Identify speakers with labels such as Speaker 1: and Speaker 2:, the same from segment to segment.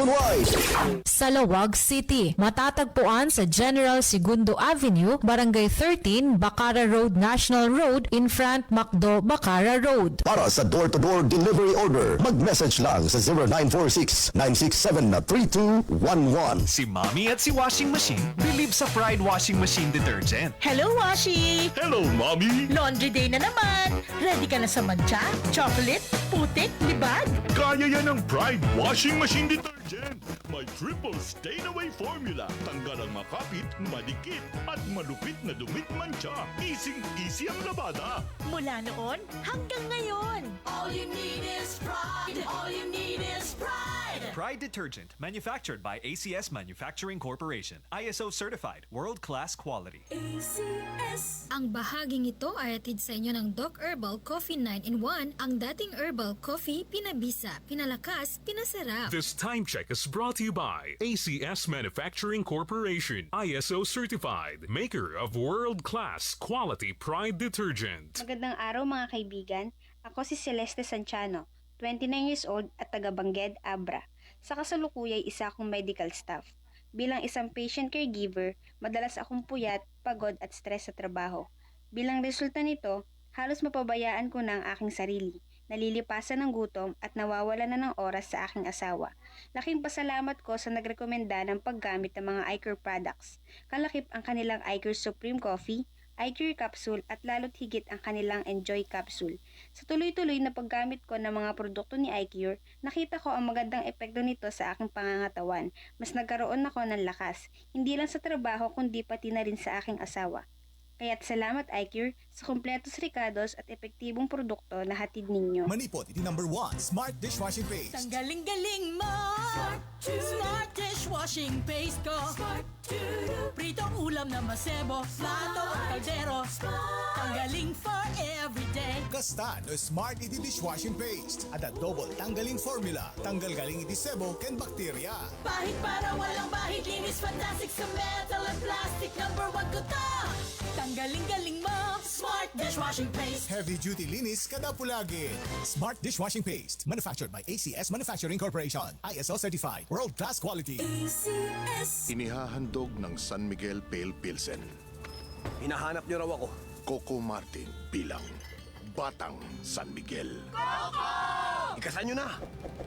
Speaker 1: nationwide.
Speaker 2: Sa Lawag City, matatagpuan sa General Segundo Avenue, Barangay 13, Bacara Road, National Road, in front Macdo, Bacara Road.
Speaker 1: Para sa door-to-door delivery order, mag-message lang sa 0946-967-3211.
Speaker 3: Si Mommy at si Washing Machine believe sa Pride Washing Machine Detergent.
Speaker 4: Hello, Washi!
Speaker 3: Hello, Mommy!
Speaker 4: Laundry day na naman! Ready ka na sa mancha, chocolate, putik, libag?
Speaker 3: Kaya yan ang Pride Washing Machine Detergent. May triple stain-away formula. Tanggal ang makapit, madikit, at malupit na dumit mancha. Easy ang labada.
Speaker 4: Mula noon hanggang ngayon.
Speaker 5: All you need is pride. All you need is pride.
Speaker 3: Pride Detergent, manufactured by ACS Manufacturing Corporation. ISO certified, world-class quality.
Speaker 5: ACS.
Speaker 6: Ang bahaging ito ay atid sa inyo ng Doc Herbal Coffee 9-in-1, ang dating herbal coffee, pinabisa, pinalakas, pinasarap.
Speaker 7: This time check is brought to you by ACS Manufacturing Corporation, ISO certified, maker of world-class quality Pride Detergent.
Speaker 8: Magandang araw mga kaibigan. Ako si Celeste Sanchano, 29 years old at taga Bangged, Abra. Sa kasalukuyay, isa akong medical staff. Bilang isang patient caregiver, madalas akong puyat, pagod at stress sa trabaho. Bilang resulta nito, halos mapabayaan ko na ang aking sarili. Nalilipasan ng gutom at nawawala na ng oras sa aking asawa. Laking pasalamat ko sa nagrekomenda ng paggamit ng mga iCure products. Kalakip ang kanilang iCure Supreme Coffee, iCure Capsule at lalo't higit ang kanilang Enjoy Capsule. Sa tuloy-tuloy na paggamit ko ng mga produkto ni iCure, nakita ko ang magandang epekto nito sa aking pangangatawan. Mas nagkaroon ako ng lakas, hindi lang sa trabaho kundi pati na rin sa aking asawa. Kaya't salamat iCure sa kumpletos ricados at epektibong produkto na hatid ninyo.
Speaker 9: Manipot, iti number 1, Smart Dishwashing Paste.
Speaker 4: Ang galing-galing mo! Smart dishwashing paste ko! Pritong ulam na masebo, plato at kaldero. Ang galing for everyday.
Speaker 9: Kasta no Smart iti Dishwashing Paste. At a double tanggaling formula. Tanggal galing iti sebo ken bakterya.
Speaker 5: Bahid para walang bahid. Linis fantastic sa metal at plastic. Number 1 ko to.
Speaker 4: Ang galing-galing mo!
Speaker 5: Smart dishwashing paste.
Speaker 9: Heavy duty linis kada pulagi. Smart Dishwashing Paste. Manufactured by ACS Manufacturing Corporation. ISO certified. World class quality.
Speaker 5: ACS.
Speaker 10: Inihahandog ng San Miguel Pale Pilsen.
Speaker 1: Hinahanap niyo raw ako.
Speaker 10: Coco Martin bilang Batang San Miguel.
Speaker 1: Ikasan niyo na.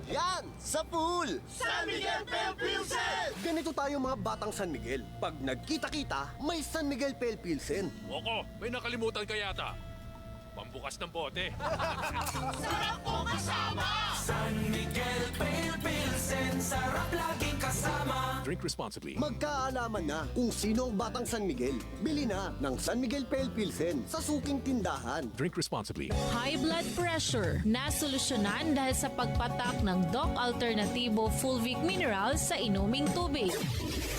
Speaker 1: Yan! Sa pool!
Speaker 5: San Miguel Pale Pilsen.
Speaker 1: Ganito tayo mga batang San Miguel. Pag nagkita-kita, may San Miguel Pale Pilsen.
Speaker 7: Oko, may nakalimutan ka yata. Pambukas ng bote.
Speaker 5: Sarap po kasama.
Speaker 11: San Miguel Pale Pilsen, sarap laging kasama.
Speaker 7: Drink responsibly.
Speaker 1: Magkaalaman na kung sino ang batang San Miguel. Bili na ng San Miguel Pale Pilsen sa suking tindahan.
Speaker 7: Drink responsibly.
Speaker 2: High blood pressure, nasolusyonan dahil sa pagpatak ng Doc Alternativo Fulvic Minerals sa inuming tubig.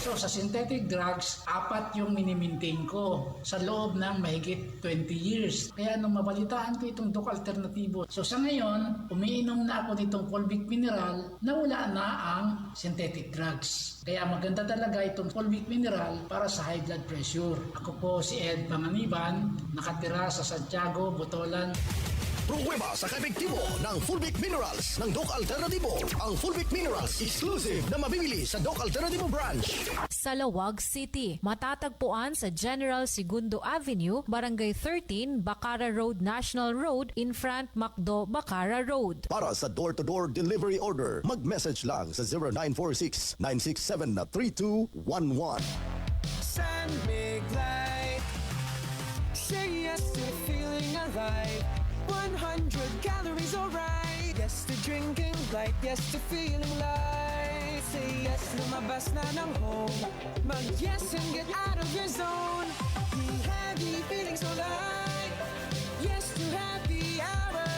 Speaker 12: So sa synthetic drugs, 4 yung minimaintain ko sa loob ng mahigit 20 years. Kaya nung mabalitaan ko itong Doc Alternativo, so sa ngayon, umiinom na ako nitong Fulvic Mineral na wala na ang synthetic drugs. Kaya maganda talaga itong Fulvic Mineral para sa high blood pressure. Ako po si Ed Panganiban, nakatira sa Santiago, Botolan.
Speaker 1: Pruweba sa kaepektibo ng Fulvic Minerals ng Doc Alternativo. Ang Fulvic Minerals exclusive na mabibili sa Doc Alternativo branch.
Speaker 2: Sa Lawag City, matatagpuan sa General Segundo Avenue, Barangay 13, Bacara Road, National Road, in front Macdo, Bacara Road.
Speaker 1: Para sa door-to-door delivery order, mag-message lang sa 0946-967-3211.
Speaker 11: San Miguel, say yes to feeling alive. 100 calories, alright. Yes to drinking light, yes to feeling light. Say yes, lumabas na ng home. Mag-yes and get out of your zone. The heavy feeling so light. Yes to happy hour.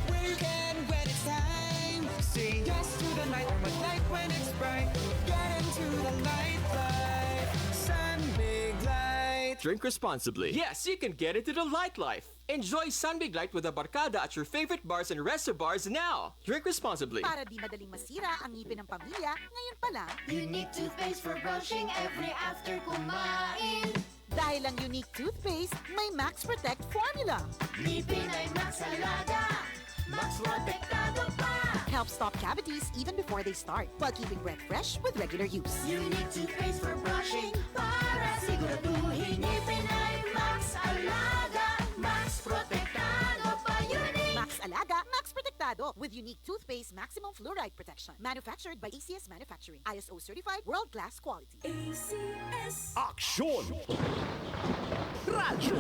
Speaker 11: Where you can when it's time. Say yes to the night or light when it's bright. Get into the nightlife. San Mig Light.
Speaker 13: Drink responsibly. Yes, you can get into the light life. Enjoy Sun Big Light with a barkada at your favorite bars and resto bars now. Drink responsibly.
Speaker 4: Para di madaling masira ang ngipin ng pamilya, ngayon pa lang.
Speaker 5: Unique toothpaste for brushing every after kumain.
Speaker 4: Dahil ang unique toothpaste, may Max Protect formula.
Speaker 5: Ngipin ay Max Alaga. Max Protektado pa.
Speaker 14: helps stop cavities even before they start, while keeping breath fresh with regular use.
Speaker 5: Unique toothpaste for brushing para siguraduhin ngipin ay Max Alaga. Max Protektado pa Unique.
Speaker 14: Max Alaga, Max Protektado with unique toothpaste maximum fluoride protection. Manufactured by ACS Manufacturing. ISO certified world-class quality.
Speaker 5: ACS.
Speaker 10: Aksyon! Radyo!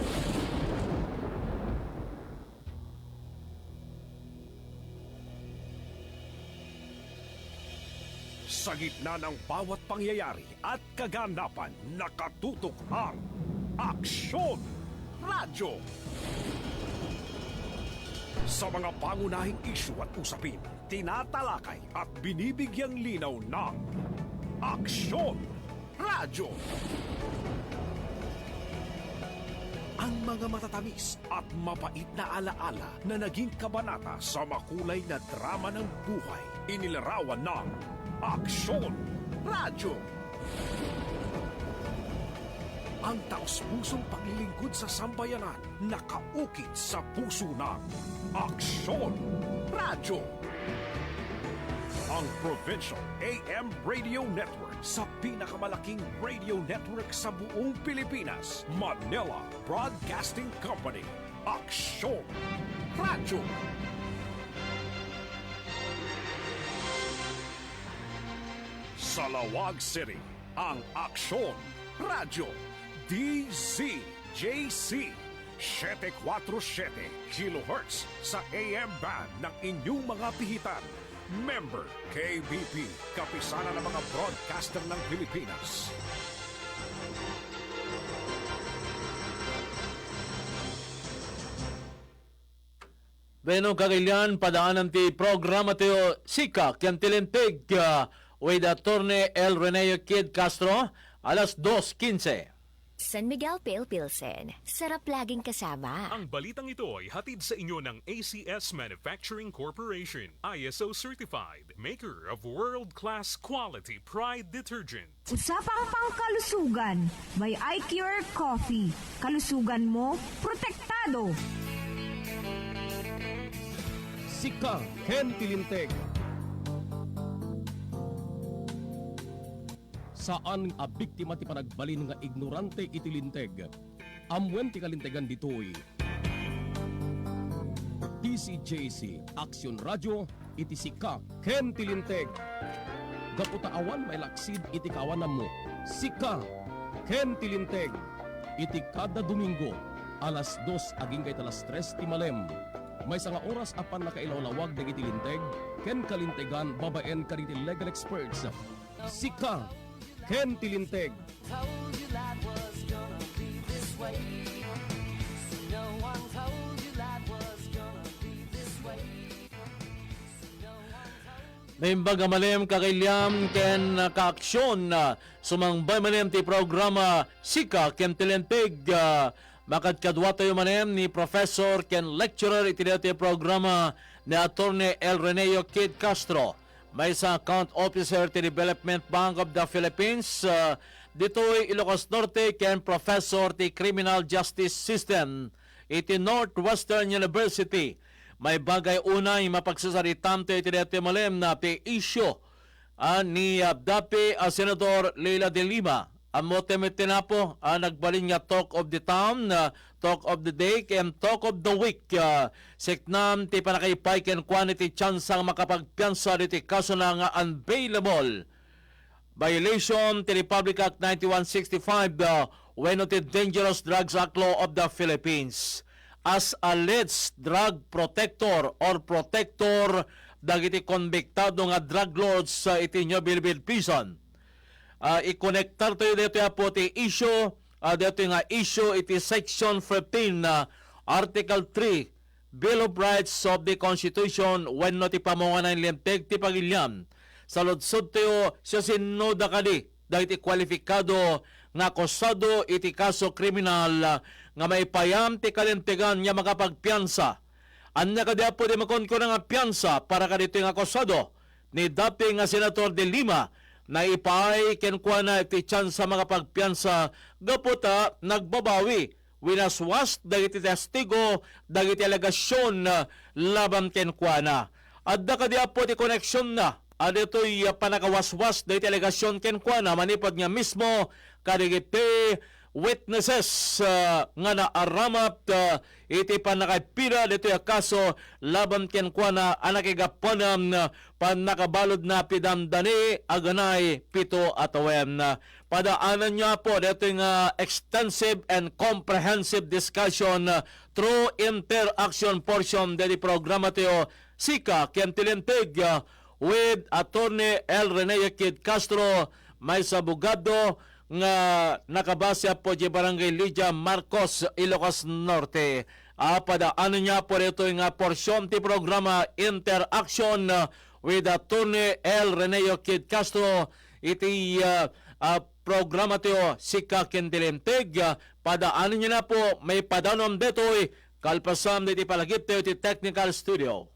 Speaker 10: Sa gitna ng bawat pangyayari at kaganapan, nakatutok ang Aksyon Radyo! Sa mga pangunahing isyu at usapin, tinatalakay at binibigyang linaw ng Aksyon Radyo! Ang mga matatamis at mapait na alaala na naging kabanata sa makulay na drama ng buhay, inilarawan ng Aksyon Radyo! Ang taos-pusong paglilingkod sa sambayanan nakaukit sa puso ng Aksyon Radyo! Ang Provincial AM Radio Network sa pinakamalaking radio network sa buong Pilipinas, Manila Broadcasting Company, Aksyon Radyo! Sa Lawag City, ang Aksyon Radyo DZJC 747 kHz sa AM band ng inyong mga pihitan. Member KBP, kapisanan ng mga broadcaster ng Pilipinas.
Speaker 15: Benong kakilyan, padaanan ti programa tayo Sika, kyan tilintig with Attorney El Reneo Kid Castro, alas 2:15.
Speaker 16: San Miguel Pale Pilsen, sarap laging kasama.
Speaker 7: Ang balitang ito ay hatid sa inyo ng ACS Manufacturing Corporation, ISO certified, maker of world-class quality pride detergent.
Speaker 17: Usapang pangkalusugan, may iCure Coffee. Kalusugan mo, protektado.
Speaker 18: Sika Ken Tilinteg. Saan a biktima ti panagbalin nga ignorante itilinteg. Amwen ti kalintegan ditoy. DCJC Aksyon Radyo iti Sika Ken Tilinteg. Gaputaawan may laksid iti kawanam mo. Sika Ken Tilinteg. Iti kada Domingo alas 2 aging kay talas 3 ti malem. May sanga oras apan nakailawlawag dagiti linteg ken kalintegan babaen kaditi legal experts. Sika Ken Tilinteg.
Speaker 11: Told you life was gonna be this way. No one told you life was gonna be this way.
Speaker 15: Naimbaga malem kakilyam ken kaaksyon sumangbay malem ti programa Sika Ken Tilinteg. Makadkadwa tayo manem ni Professor ken Lecturer iti ti programa ni Attorney El Reneo Kid Castro. May sa Account Officer ti Development Bank of the Philippines. Dito'y Ilocos Norte ken Professor ti Criminal Justice System iti Northwestern University. May bagay unay mapagsasaritam iti deti malem na ti isyo ni Dapi Senador Leila de Lima. Amo temet po nagbalin nga talk of the town, talk of the day, and talk of the week. Siknam ti panakaypay ken quantity chance ang makapagpiansa diti kaso na nga unbailable. Violation ti Republic Act 9165 when the Dangerous Drugs Act Law of the Philippines. As alleged drug protector or protector dagiti konbiktado nga drug lords sa iti New Bilbil Prison. I-connectar tayo dito po ti issue, dito nga issue iti section 15, article 3, Bill of Rights of the Constitution when no ti pamungan ng linteg ti pagilyam. Sa lutsod tayo siya sinuda kadi, dahil ti kwalifikado nga akusado iti kaso kriminal nga may payam ti kalintegan nga makapagpiansa. Anya kadi po di makonko nga piansa para kadito nga akusado ni dating nga Senator de Lima na ipay kenkwana iti tsansa mga pagpiansa gaputa nagbabawi winaswas dagiti testigo dagiti alegasyon laban kenkwana. Adda ka diya po ti koneksyon na. Ito'y panakawaswas na delegasyon kenkwana manipod nga mismo kadigiti witnesses nga naaramat iti panakapira dito yung kaso laban kenkwana anakigaponam panakabalod na pidamdani aganay 7 atawen. Padaanan niya po dito yung extensive and comprehensive discussion through interaction portion dito programa tayo Sika Kentilenteg with Attorney L. Rene Kid Castro may sabugado nga nakabasya po di Barangay Lydia Marcos, Ilocos Norte. Padaanan niya po ito yung porsyon ti programa Interaction with Attorney L. Rene Kid Castro. Iti programa tiyo Sika Kentilenteg. Padaanan niya na po may padanom detoy kalpasam iti palagip tiyo iti technical studio.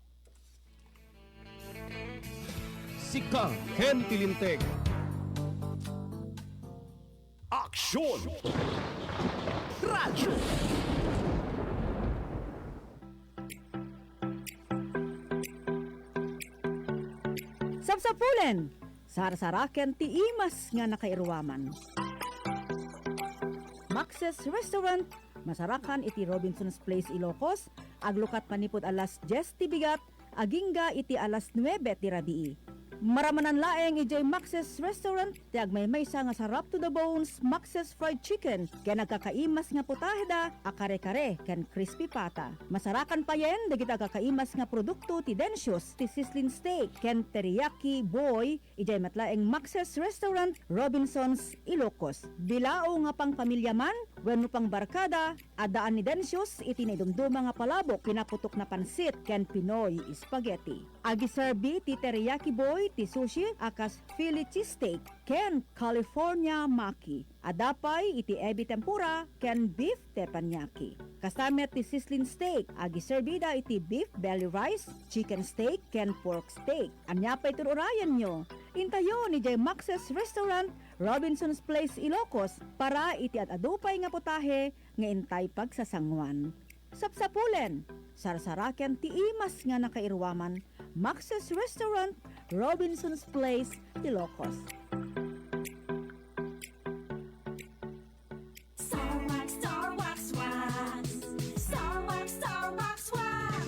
Speaker 18: Sika Kentilinteg.
Speaker 10: Aksyon!
Speaker 18: Radyo!
Speaker 19: Sapsapulen, sarsaraken ti imas nga nakairuaman. Max's Restaurant, masarakan iti Robinson's Place Ilocos, aglukat panipod alas 10 ti bigat, agingga iti alas 9 ti rabii. Maramanan laeng ijay Max's Restaurant, ti agmaymaysa nga sarap to the bones Max's Fried Chicken, ken nagkakaimas nga putahda, akare-kare, ken crispy pata. Masarakan pa yen, dagit agkakaimas nga produkto ti Densius, ti sizzling steak, ken teriyaki boy, ijay matlaeng Max's Restaurant, Robinson's, Ilocos. Bilao nga pang pamilya man, wenno pang barkada, adaan ni Densius, iti naidumduma nga palabok, pinaputok na pansit, ken Pinoy spaghetti. Agiserbi ti teriyaki boy, ti sushi, akas Philly cheesesteak, ken California maki. Adapay iti ebi tempura, ken beef teppanyaki. Kasamet ti sizzling steak, agiserbida iti beef belly rice, chicken steak, ken pork steak. Anyapay tururayan nyo. Intayo ni J. Max's Restaurant, Robinson's Place, Ilocos, para iti at adupay nga putahe, nga intay pagsasangwan. Sapsapulen, sarsaraken ti imas nga nakairwaman, Max's Restaurant, Robinson's Place, Ilocos.
Speaker 5: Starwax, Starwax, wax. Starwax, Starwax, wax.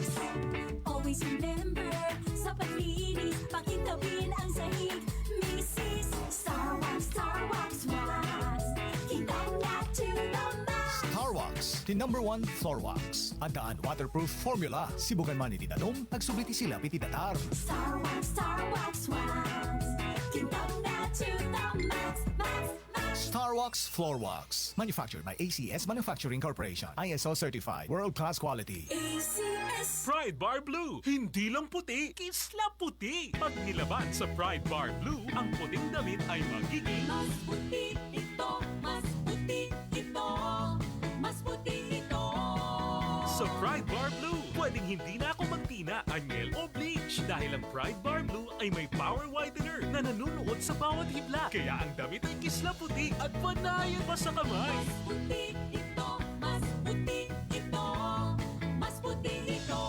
Speaker 5: Always remember, sa paglinis, pakitawin ang sahig. Mrs. Starwax, Starwax, wax. Kitang na to the max.
Speaker 9: Starwax, the #1 floor wax. Adaan waterproof formula. Sibukan man itinanom, nagsubliti sila pitidatar.
Speaker 5: Starwax, Starwax, wax. Kitang na to the max, max, max.
Speaker 9: Starwax Floor Wax. Manufactured by ACS Manufacturing Corporation. ISO certified. World-class quality.
Speaker 5: ACS.
Speaker 7: Pride Bar Blue, hindi lang puti, kisla puti. Pag nilaban sa Pride Bar Blue, ang puting damit ay magiging
Speaker 5: Mas puti ito, mas puti ito, mas puti ito.
Speaker 7: sa Pride Bar Blue. Pwedeng hindi na ako magtina, anyel o bleach dahil ang Pride Bar Blue ay may power whitener na nanunuot sa bawat hibla. Kaya ang damit ay kisla puti at panayan pa sa kamay.
Speaker 5: Mas puti ito, mas puti ito, mas puti ito.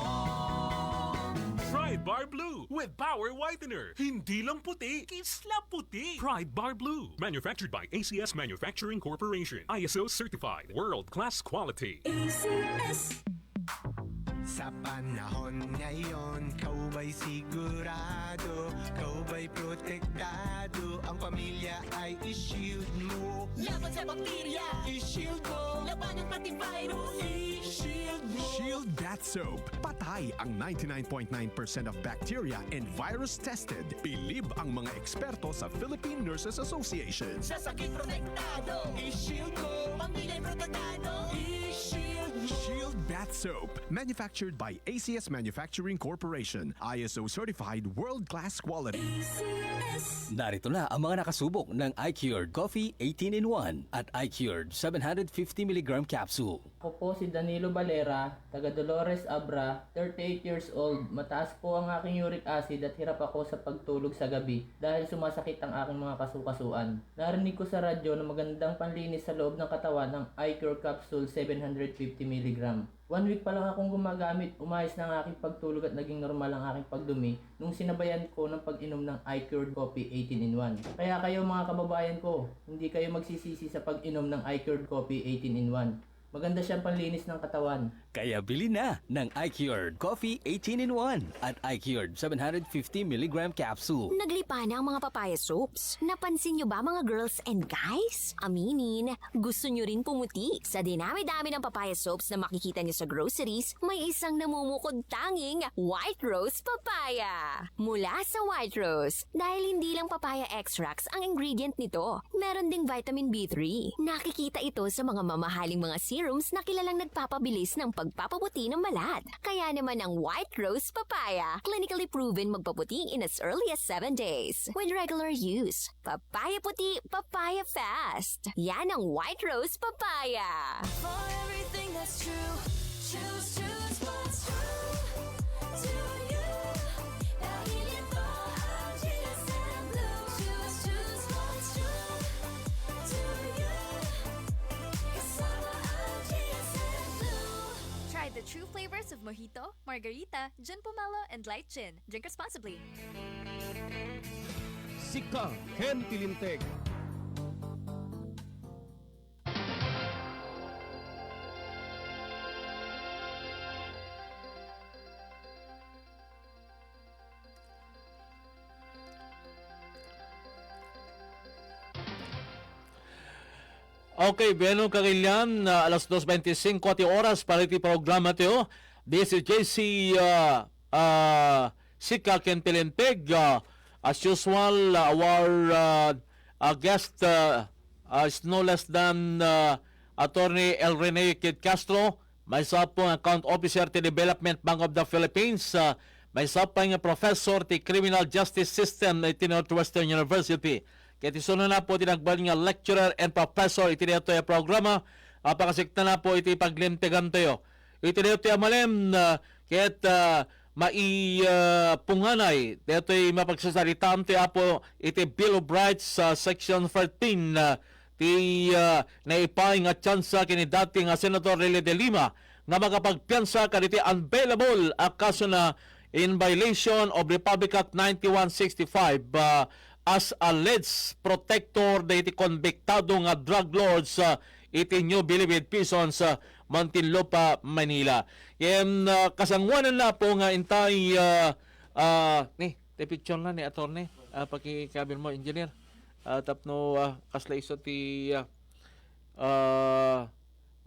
Speaker 7: Pride Bar Blue with power whitener. Hindi lang puti, kisla puti. Pride Bar Blue. Manufactured by ACS Manufacturing Corporation. ISO certified. World-class quality.
Speaker 5: ACS.
Speaker 11: Sa panahon ngayon, kau ba'y sigurado? Kau ba'y protektado? Ang pamilya ay i-shield mo.
Speaker 5: Laban sa bakterya, i-shield mo. Laban ng pati virus, i-shield mo.
Speaker 10: Shield Bath Soap. Patay ang 99.9% of bacteria and virus tested. Bilib ang mga eksperto sa Philippine Nurses Association.
Speaker 5: Sa sakit protektado, i-shield mo. Pamilya protektado, i-shield mo.
Speaker 10: Shield Bath Soap. Manufactured by ACS Manufacturing Corporation. ISO certified world-class quality.
Speaker 5: ACS.
Speaker 20: Narito na ang mga nakasubok ng iCured Coffee 18-in-1 at iCured 750mg capsule.
Speaker 21: Ako po si Danilo Valera, taga Dolores Abra, 38 years old. Mataas po ang aking uric acid at hirap ako sa pagtulog sa gabi dahil sumasakit ang aking mga kasukasuan. Narinig ko sa radyo na magandang panlinis sa loob ng katawan ng iCure Capsule 750mg. 1 week pa lang akong gumagamit, umayos na ang aking pagtulog at naging normal ang aking pagdumi nung sinabayan ko ng pag-inom ng iCured Coffee 18-in-1. Kaya kayo mga kababayan ko, hindi kayo magsisisi sa pag-inom ng iCured Coffee 18-in-1. Maganda siyang panlinis ng katawan.
Speaker 20: Kaya bili na ng iCured Coffee 18-in-1 at iCured 750mg capsule.
Speaker 16: Naglipa na ang mga papaya soaps. Napansin nyo ba mga girls and guys? Aminin, gusto nyo rin pumuti. Sa dinami-dami ng papaya soaps na makikita nyo sa groceries, may isang namumukod tanging White Rose Papaya. Mula sa White Rose, dahil hindi lang papaya extracts ang ingredient nito, meron ding vitamin B3. Nakikita ito sa mga mamahaling mga serums na kilalang nagpapabilis ng pagpapaputi ng balat. Kaya naman ang White Rose Papaya, clinically proven magpaputi in as early as 7 days. With regular use, papaya puti, papaya fast. Yan ang White Rose Papaya.
Speaker 5: For everything that's true, choose what's true to you. Dahil ito ang GSM Blue. Choose what's true to you. Kasama ang GSM Blue.
Speaker 3: Try the true flavors of Mojito, Margarita, Gin Pomelo, and Light Gin. Drink responsibly.
Speaker 18: Sika Ken Tilinteg.
Speaker 15: Okay, Beno Kagilian, alas 2:25 ati oras para iti programa tayo. This is JC Sika Ken Tilinteg. As usual, our guest is no less than Attorney El Rene Kid Castro. Myself po Account Officer ti Development Bank of the Philippines. Myself po nga Professor ti Criminal Justice System iti Northwestern University. Kaya tisunod na po tinagbal nga lecturer and professor iti dito yung programa. Pakasikta na po iti paglimtegan tayo. Iti dito yung malem kahit maipunganay. Dito yung mapagsasaritaan tayo po iti Bill of Rights Section 13 ti naipay nga tsansa kini dating Senator Rene de Lima nga makapagpiansa kaditi unbailable kaso na in violation of Republic Act 9165 as alleged protector dahiti konbiktado nga drug lords iti New Bilibid Prison sa Muntinlupa, Manila. Yan kasangwanan na po nga intay te picture na ni attorney pakikabil mo engineer tapno kasla iso ti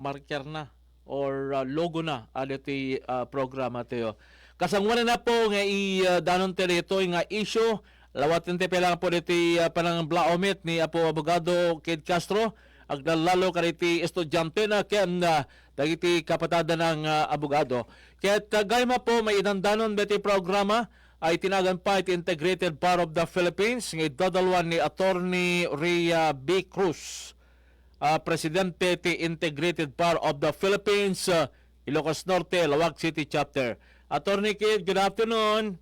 Speaker 15: marker na or logo na aditi programa tayo. Kasangwanan na po nga danon ito nga issue. Lawatin te pelang po diti panang blaomit ni Apo Abogado Kid Castro agdalalo kaditi estudyante na ken dagiti kapatada ng abogado. Ket gayma po may idandanon beti programa ay tinagan pa iti Integrated Bar of the Philippines nga idadalwan ni Attorney Rhea B. Cruz, presidente ti Integrated Bar of the Philippines, Ilocos Norte, Lawag City Chapter. Attorney Kid, good afternoon.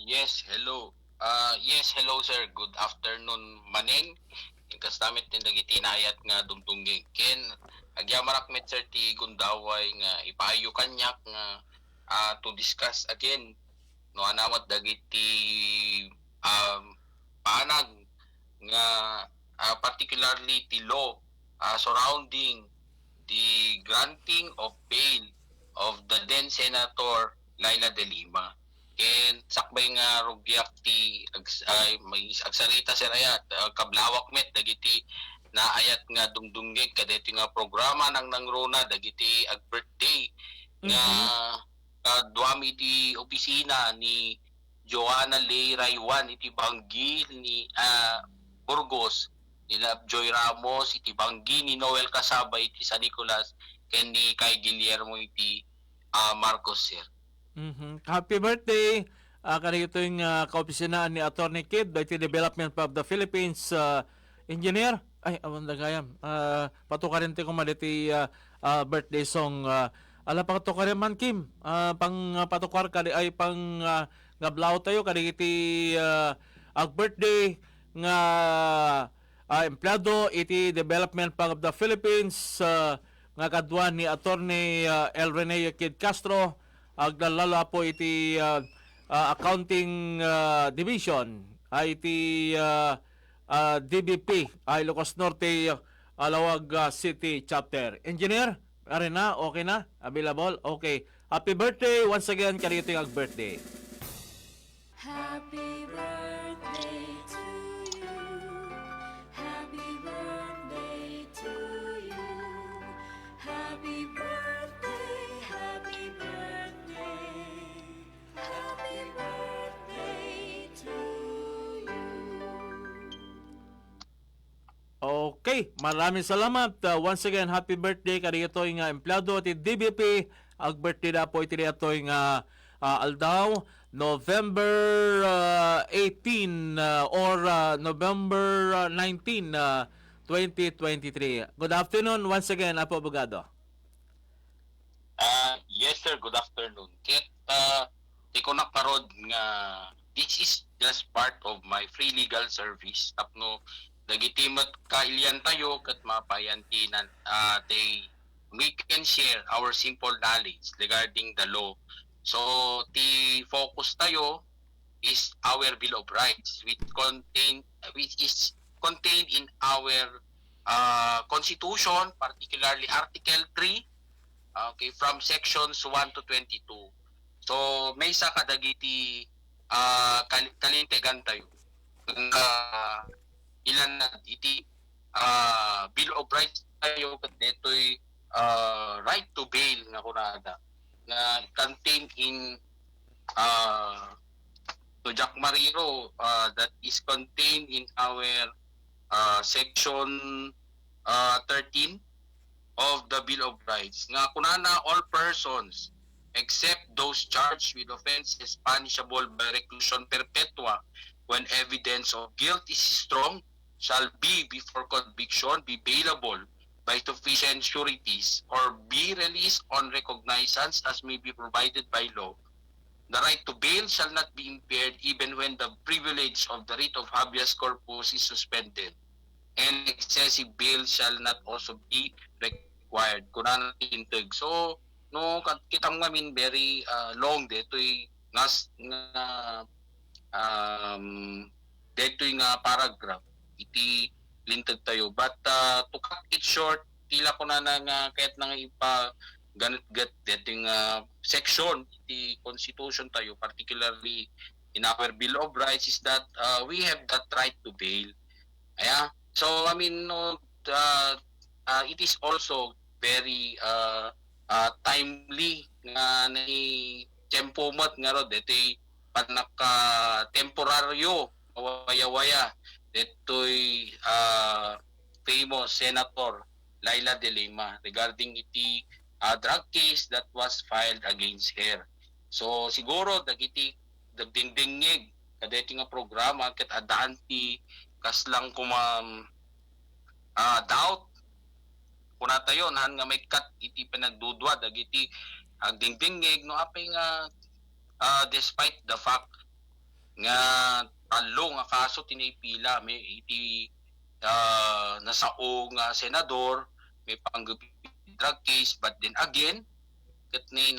Speaker 22: Yes, hello. Yes, hello sir. Good afternoon maning. Ingkas damit din dagiti inayat nga dumtungging ken agyamarak met sir ti gundaway nga ipayo kanyak nga to discuss again no anamot dagiti panag nga particularly ti law surrounding the granting of bail of the then Senator Laila de Lima. And sakbay nga rugyak ti may agsarita sir ayat kablawak met dagiti naayat nga dumdunggig kadeti nga programa nang nangrona dagiti ag birthday nga duami ti opisina ni Joanna Ley Raywan iti Banggi ni Burgos nila Joy Ramos iti Banggi ni Noel Casaba iti San Nicolas ken ni kay Guillermo iti Marcos sir.
Speaker 15: Happy birthday! Kanito yung kaopisinaan ni Attorney Kid, iti Development of the Philippines Engineer. Ay, awan na gayam. Patukarin ti kumaditi birthday song. Ala patukarin man, Kim. Pang patukar kadi ay pang ngablaw tayo kadi iti ag birthday nga empleyado iti Development of the Philippines nga kadwa ni Attorney El Rene Kid Castro agdalala po iti accounting division ay iti DBP ay Ilocos Norte Alawag City Chapter. Engineer, ari na, okay na? Available? Okay. Happy birthday once again kanito yung birthday.
Speaker 5: Happy birthday to you. Happy birthday to you. Happy birthday, happy birthday. Happy birthday to you.
Speaker 15: Okay, maraming salamat. Once again, happy birthday kanito yung empleyado at DBP. Ang birthday na po iti ito yung aldaw. November 18 or November 19, 2023. Good afternoon once again, Apo Abogado.
Speaker 22: Yes sir, good afternoon. Ket di ko nakarod nga this is just part of my free legal service. Tapno nagitimat kailyan tayo ket mapayantinan we can share our simple knowledge regarding the law. So, the focus tayo is our Bill of Rights, which is contained in our Constitution, particularly Article 3, okay, from sections 1 to 22. So, may isa kadagiti kalintegan tayo. Ilan na iti Bill of Rights tayo kat deto'y right to bail nga kunada na contained in to Jack Mariro that is contained in our section 13 of the Bill of Rights nga kunana all persons except those charged with offenses punishable by reclusion perpetua when evidence of guilt is strong shall be before conviction be bailable by sufficient sureties or be released on recognizance as may be provided by law. The right to bail shall not be impaired even when the privilege of the writ of habeas corpus is suspended, and excessive bail shall not also be required. Kunan integ. So, no kitang ngamin very long detoy detoy nga paragraph iti lintag tayo. But to cut it short, tila ko na nga kahit nang ipa ganit-gat dating section the Constitution tayo, particularly in our Bill of Rights, is that we have that right to bail. Aya? So, I mean, it is also very timely nga ni tempomat nga ro detoy panaka temporaryo waya-waya detoy famous Senator Laila De Lima regarding iti drug case that was filed against her. So siguro dagiti dagdingdingig kadeti nga programa ket adaan ti kaslang kumam doubt kuna tayo nahan nga may cut iti pinagdudwa dagiti agdingdingig no apay nga despite the fact nga talo nga kaso tinipila may iti nasao nga senador may panggupi drug case, but then again ket ni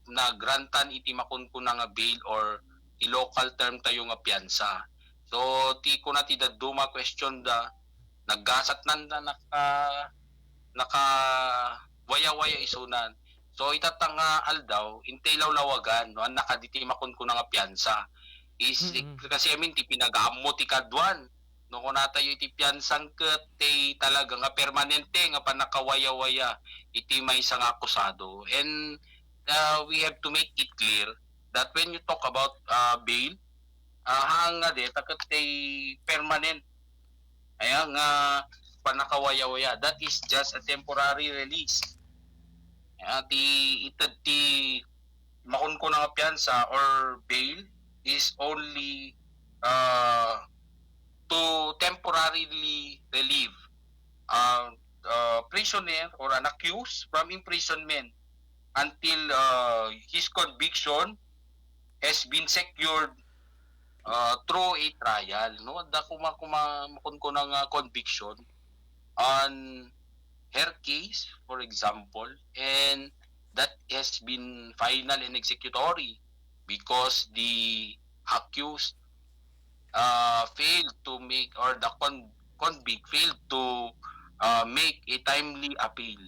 Speaker 22: nagrantan iti makunkuna nga bail or i local term tayo nga piyansa. So ti ko na ti daduma question da naggasat nanda naka waya-waya isunan. So itatanga aldaw intelaw lawagan no nakaditi makunkuna nga piyansa is kasi I mean ti pinagamo ti kadwan no kunata yu iti piyansang ket ti talaga nga permanente nga panakawaya-waya iti may isang akusado. And we have to make it clear that when you talk about bail hanga de taket ti permanent aya nga panakawaya-waya, that is just a temporary release. Ti makunkuna nga piyansa or bail is only to temporarily relieve prisoner or an accused from imprisonment until his conviction has been secured through a trial. No, da makunkuna nga conviction on her case, for example, and that has been final and executory because the accused failed to make, or the convict failed to make a timely appeal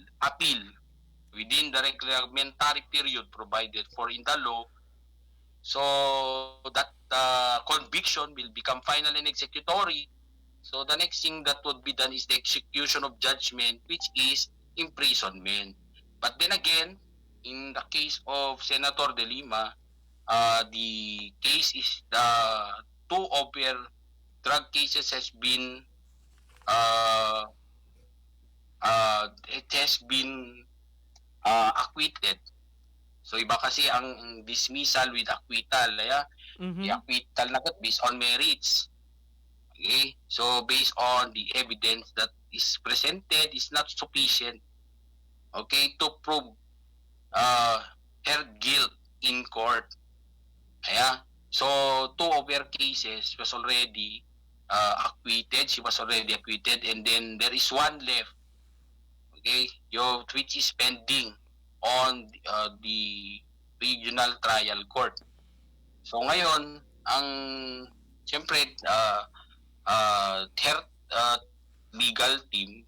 Speaker 22: within the reglementary period provided for in the law, so that conviction will become final and executory. So the next thing that would be done is the execution of judgment, which is imprisonment. But then again, in the case of Senator De Lima, the case is the 2 over drug cases has been acquitted. So iba kasi ang dismissal with acquittal, the acquittal na based on merits. Okay? So based on the evidence that is presented is not sufficient, okay, to prove her guilt in court. So 2 over cases was already acquitted. She was already acquitted, and then there is one left, okay, which is pending on the regional trial court. So ngayon, ang siyempre her legal team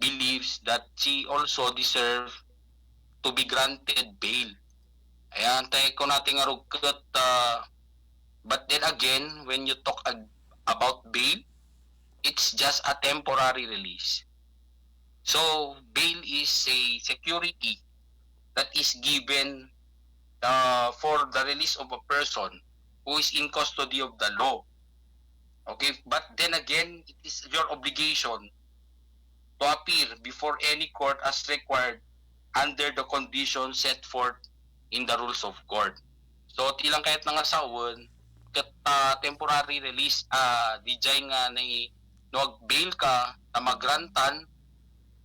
Speaker 22: believes that she also deserves to be granted bail. Ayan, tayo ko natin arugat, but then again, when you talk about bail, it's just a temporary release. So, bail is a security that is given for the release of a person who is in custody of the law. Okay, but then again, it is your obligation to appear before any court as required under the conditions set forth in the rules of court. So, tilang kahit nangasawon, temporary release, di jay nga na bail ka na magrantan,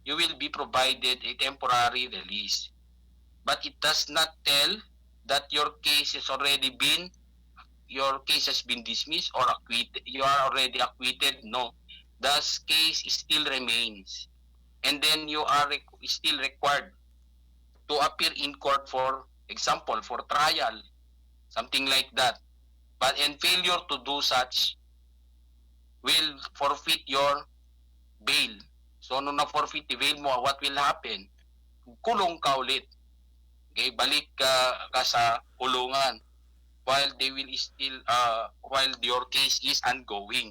Speaker 22: you will be provided a temporary release. But it does not tell that your case has been dismissed or acquitted. You are already acquitted. No. The case still remains. And then you are still required to appear in court, for example, for trial, something like that. But in failure to do such will forfeit your bail. So, nung na-forfeit yung bail mo, what will happen? Kulong ka ulit. Okay, balik ka sa kulungan while they will still, while your case is ongoing.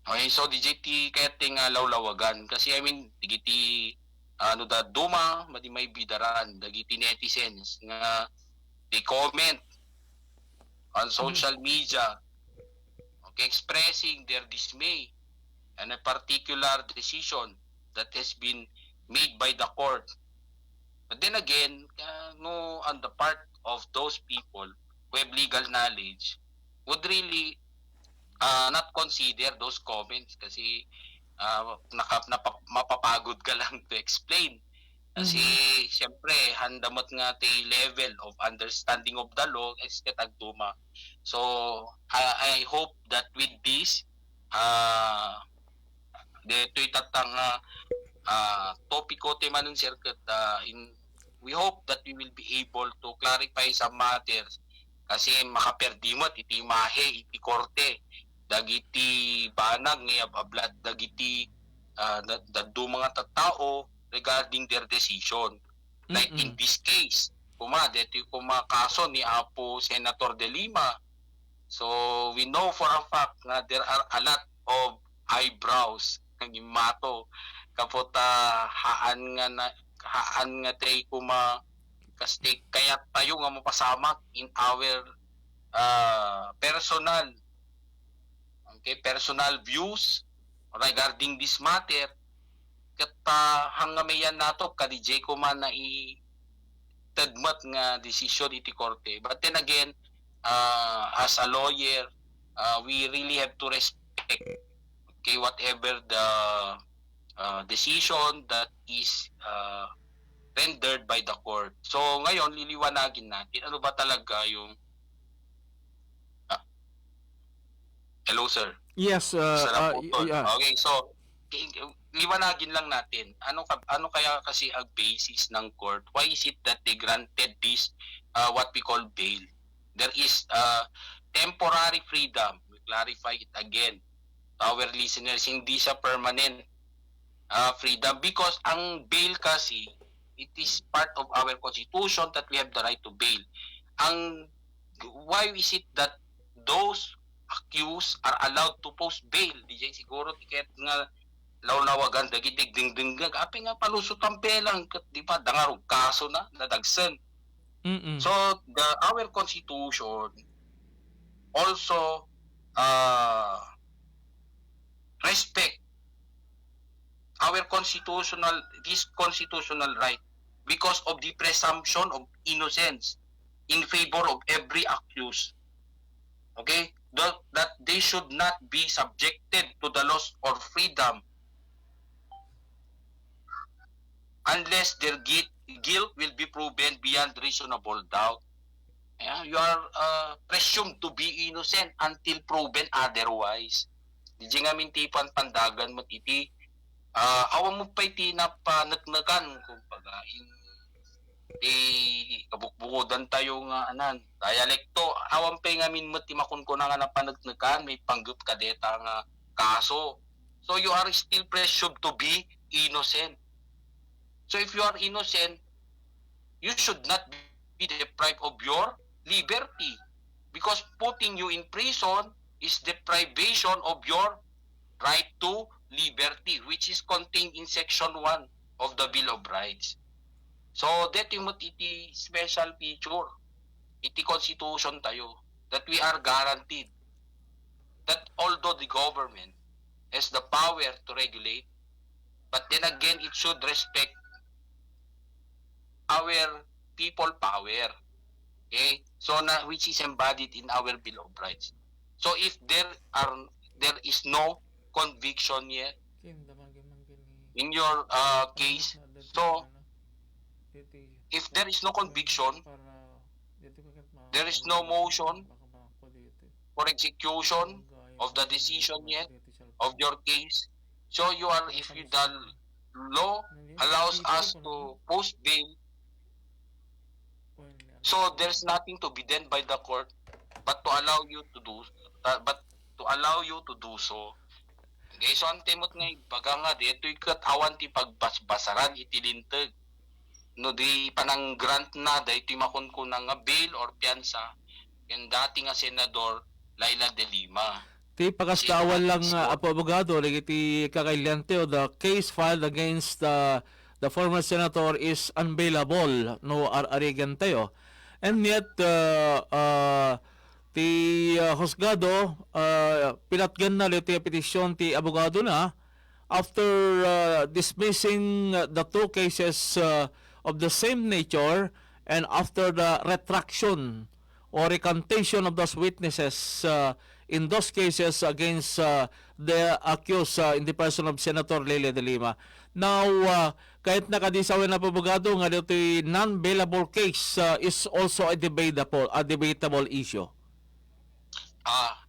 Speaker 22: Okay, so DJT kaya ting lawlawagan. Kasi digiti, duma, madi may bidaran, dagiti netizens, nga they comment on social media, okay, expressing their dismay and a particular decision that has been made by the court. But then again, on the part of those people who have legal knowledge, would really not consider those comments kasi mapapagod ka lang to explain. Kasi siyempre, handamot nga tayo level of understanding of the law is katagduma. So, I hope that with this, dito itatang topiko temanun circuit, we hope that we will be able to clarify some matters kasi makaperdimot iti mahe iti korte dagiti banag nga ablat dagiti daddo mga tattao regarding their decision. Like in this case, dito kaso ni Apo Senator De Lima. So we know for a fact na there are a lot of eyebrows ng mato kapot haan nga tay kasi kaya tayo nga mapasamak in our personal views regarding this matter. Kata hangamayan nato ka DJ ko man na tagmat nga decision iti korte. But then again, as a lawyer, we really have to respect whatever the decision that is rendered by the court. So ngayon liliwanagin natin ano ba talaga yung hello sir.
Speaker 15: Yes,
Speaker 22: Okay, so liwanagin lang natin, ano kaya kasi ang basis ng court? Why is it that they granted this, what we call bail? There is temporary freedom. We clarify it again. Our listeners, hindi siya permanent freedom because ang bail kasi, it is part of our constitution that we have the right to bail. Why is it that those accused are allowed to post bail? DJ siguro tiket nga lawlawagan dagitig dingdinggag api nga palusot ang pelang di ba dangarog kaso na nadagsen. So our constitution also respect our constitutional right because of the presumption of innocence in favor of every accused. Okay? That they should not be subjected to the loss of freedom unless their guilt will be proven beyond reasonable doubt. You are presumed to be innocent until proven otherwise. Di nga mintipan pandagan mo iti awan mo pa iti napanagnagan kumbaga kabukbukodan tayo nga dialekto awan pa nga min ti makunkuna nga napanagnagan may panggup kadeta nga kaso. So you are still presumed to be innocent. So if you are innocent, you should not be deprived of your liberty because putting you in prison is deprivation of your right to liberty, which is contained in Section 1 of the Bill of Rights. So, dito yung iti special feature, iti constitution tayo, that we are guaranteed that although the government has the power to regulate, but then again, it should respect our people power. Okay? So, which is embodied in our Bill of Rights. So, if there is no conviction yet in your case, so if there is no conviction, there is no motion for execution of the decision yet of your case. So you are, if the law allows us to post bail, so there's nothing to be done by the court but to allow you to do so. Okay, so ang timot nga baga nga dito ikatawan ti pagbasbasaran itilintag. No di panang grant na dahito makunkuna nga bail or piyansa yung dati nga senador Laila de Lima.
Speaker 15: Ti pagkastawan lang apo abogado ti kakailante o the case filed against the former senator is unbailable no ariganteo. And yet ti husgado pinatgan na ti petisyon ti abogado na after dismissing the two cases of the same nature and after the retraction or recantation of those witnesses in those cases against the accused in the person of Senator Laila de Lima. Now, kahit nakadisawin na abogado nga dito non-bailable case is also a debatable issue.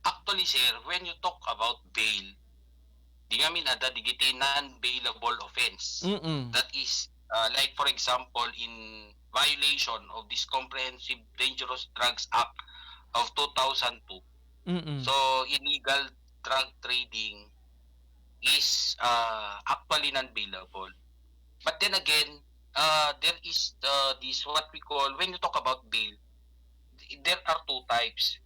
Speaker 22: Actually, sir, when you talk about bail, di nga minada digiti non-bailable offense. That is, like for example, in violation of this Comprehensive Dangerous Drugs Act of 2002. So, illegal drug trading is actually non-bailable. But then again, there is this what we call, when you talk about bail, there are two types.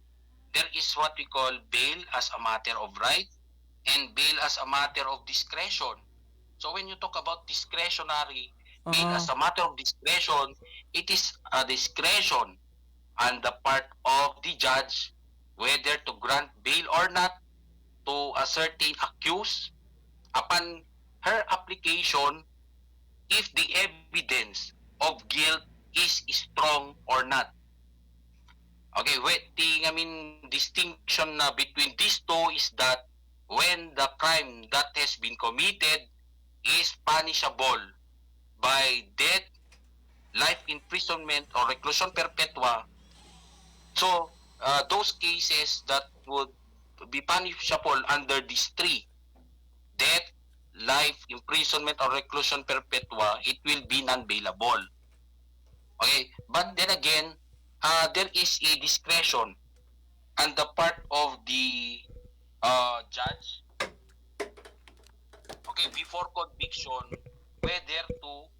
Speaker 22: There is what we call bail as a matter of right and bail as a matter of discretion. So when you talk about discretionary bail as a matter of discretion, it is a discretion on the part of the judge whether to grant bail or not to a certain accused upon her application if the evidence of guilt is strong or not. Okay, distinction between these two is that when the crime that has been committed is punishable by death, life imprisonment, or reclusion perpetua, so those cases that would be punishable under these three, death, life imprisonment or reclusion perpetua, it will be non-bailable. Okay, but then again, there is a discretion on the part of the judge, okay, before conviction, whether to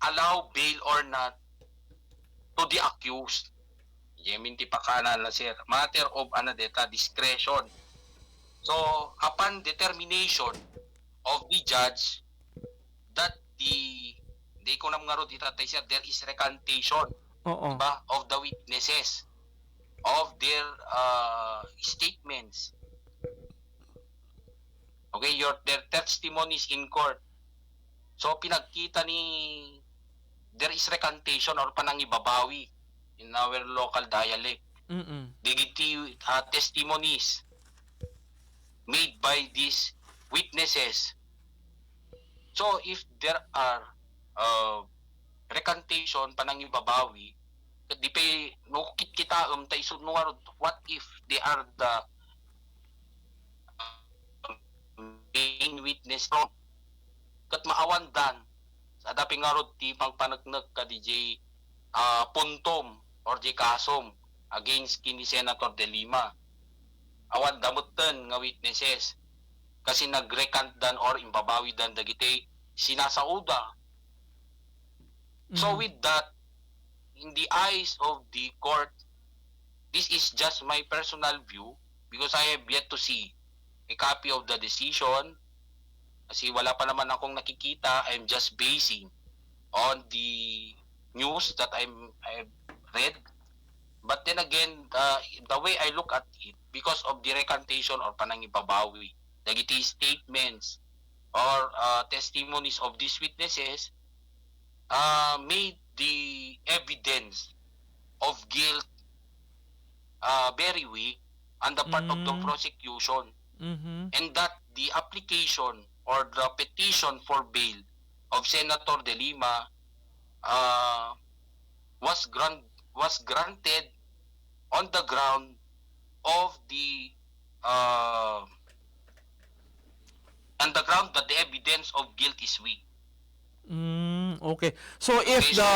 Speaker 22: allow bail or not to the accused. Yeminti pa kanan na sir, matter of discretion. So, upon determination of the judge that the ko nam nga ro ditatay sir, there is recantation diba, of the witnesses of their statements. Okay, their testimonies in court. So, pinagkita ni there is recantation or panangibabawi in our local dialect. Digiti testimonies made by these witnesses. So if there are recantation panangibabawi, di pa nukit kita tay sunwar, what if they are the main witness wrong? Kat maawandan sa daping ngarod ti pangpanagnak ka DJ puntom or di kasom against kini Senator De Lima. Awan damutan nga witnesses kasi nagrecant dan or imbabawi dan dagiti sinasauda. So with that, in the eyes of the court, this is just my personal view because I have yet to see a copy of the decision. Kasi wala pa naman akong nakikita. I'm just basing on the news that I've read. But then again, the way I look at it, because of the recantation or panangibabawi, dagiti statements or testimonies of these witnesses made the evidence of guilt very weak on the part of the prosecution. And that the application or the petition for bail of Senator De Lima was granted on the ground of the that the evidence of guilt is weak.
Speaker 15: Okay. So if the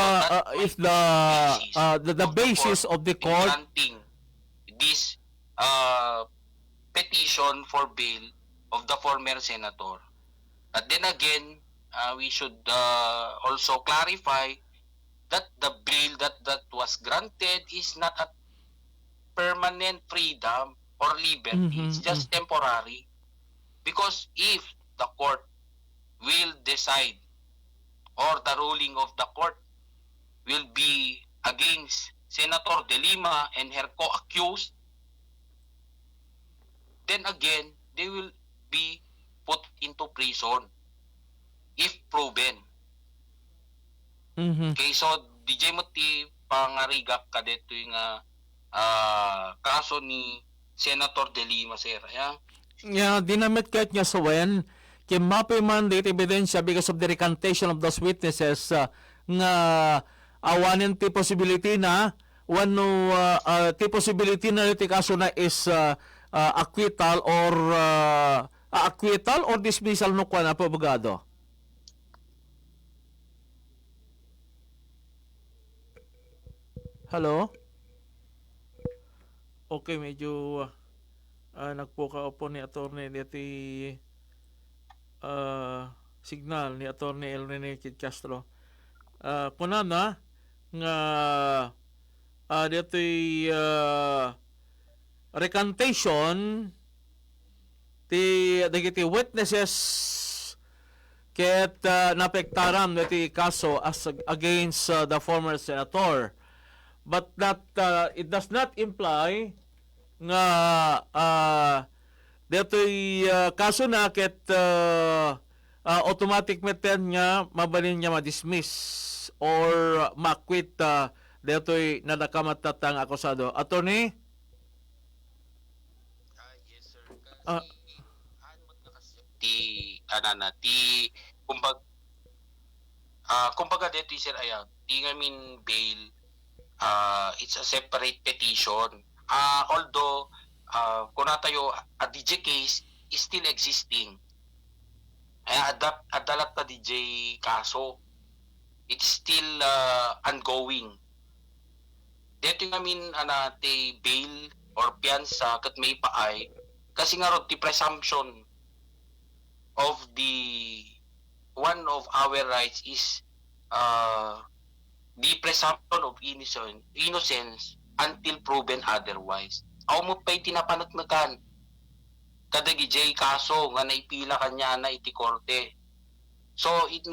Speaker 15: basis of the court
Speaker 22: granting this petition for bail of the former senator, but then again, we should also clarify that the bail that was granted is not a permanent freedom or liberty. It's just temporary. Because if the court will decide or the ruling of the court will be against Senator De Lima and her co-accused, then again, they will be put into prison if proven. Okay, so DJ Muti pangarigak ka dito yung kaso ni Senator De Lima, sir.
Speaker 15: Dinamit kahit nga sa wen, kay mapay mandate ebidensya because of the recantation of those witnesses nga awanin ti possibility na ti possibility na iti kaso na is acquittal or dismissal no kwa na po abogado. Hello? Okay, medyo nagpuka-upo ni attorney diti signal ni attorney El Rene Kid Castro. Kunana nga diti recantation ti dagiti witnesses ket napektaran diti kaso as against the former senator, but that it does not imply nga dito'y kaso na ket automatic meten nga mabalin niya ma-dismiss or ma-quit dito'y nadakamatatang akusado. Attorney?
Speaker 22: Yes, sir. Kumbaga dito sir ayan, di ngamin bail, it's a separate petition. Although kung natayo a DJ case is still existing. Adalat na DJ kaso. It's still ongoing. Dito namin te bail or piyansa kat may paay kasi nga ron the presumption of the one of our rights is the presumption of innocence until proven otherwise. Aw mo pa'y tinapanatnakan kadagi jay kaso nga naipila kanya na iti korte. So if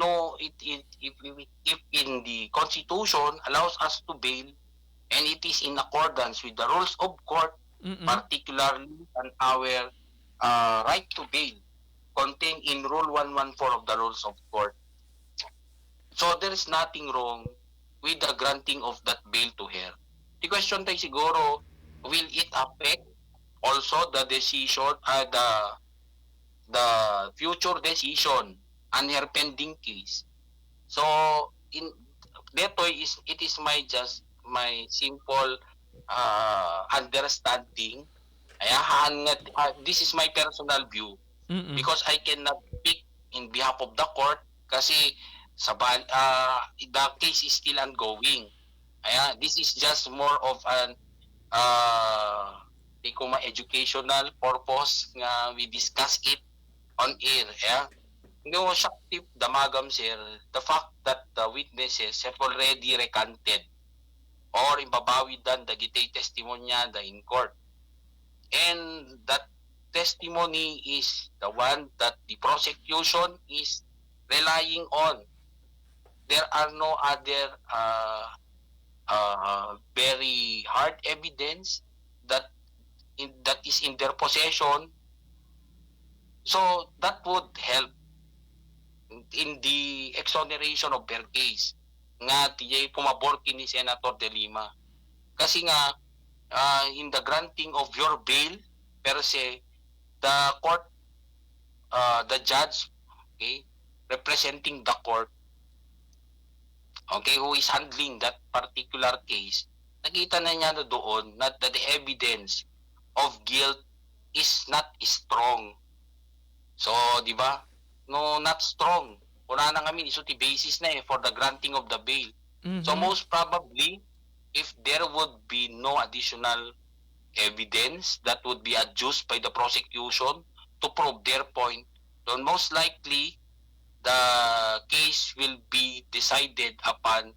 Speaker 22: in the Constitution allows us to bail and it is in accordance with the rules of court, particularly on our right to bail contained in Rule 114 of the Rules of Court. So there is nothing wrong with the granting of that bail to her. The question tayo siguro, will it affect also the decision, the future decision on her pending case? So it is my simple understanding. This is my personal view because I cannot speak in behalf of the court kasi the case is still ongoing. This is just more of an educational purpose nga we discuss it on air. No, Shakti Damagam sir, the fact that the witnesses have already recanted or imbabawidan dagiti testimonya in court. And that testimony is the one that the prosecution is relying on. There are no other very hard evidence that is in their possession. So that would help in the exoneration of their case nga tiyay pumabor kini Senator De Lima. Kasi nga in the granting of your bail per se, the court, the judge, okay, representing the court, okay, who is handling that particular case, nakita na niya na doon that the evidence of guilt is not strong. So, di ba? No, not strong. Una na kami, iso ti basis na for the granting of the bail. So, most probably, if there would be no additional evidence that would be adduced by the prosecution to prove their point, then most likely, the case will be decided upon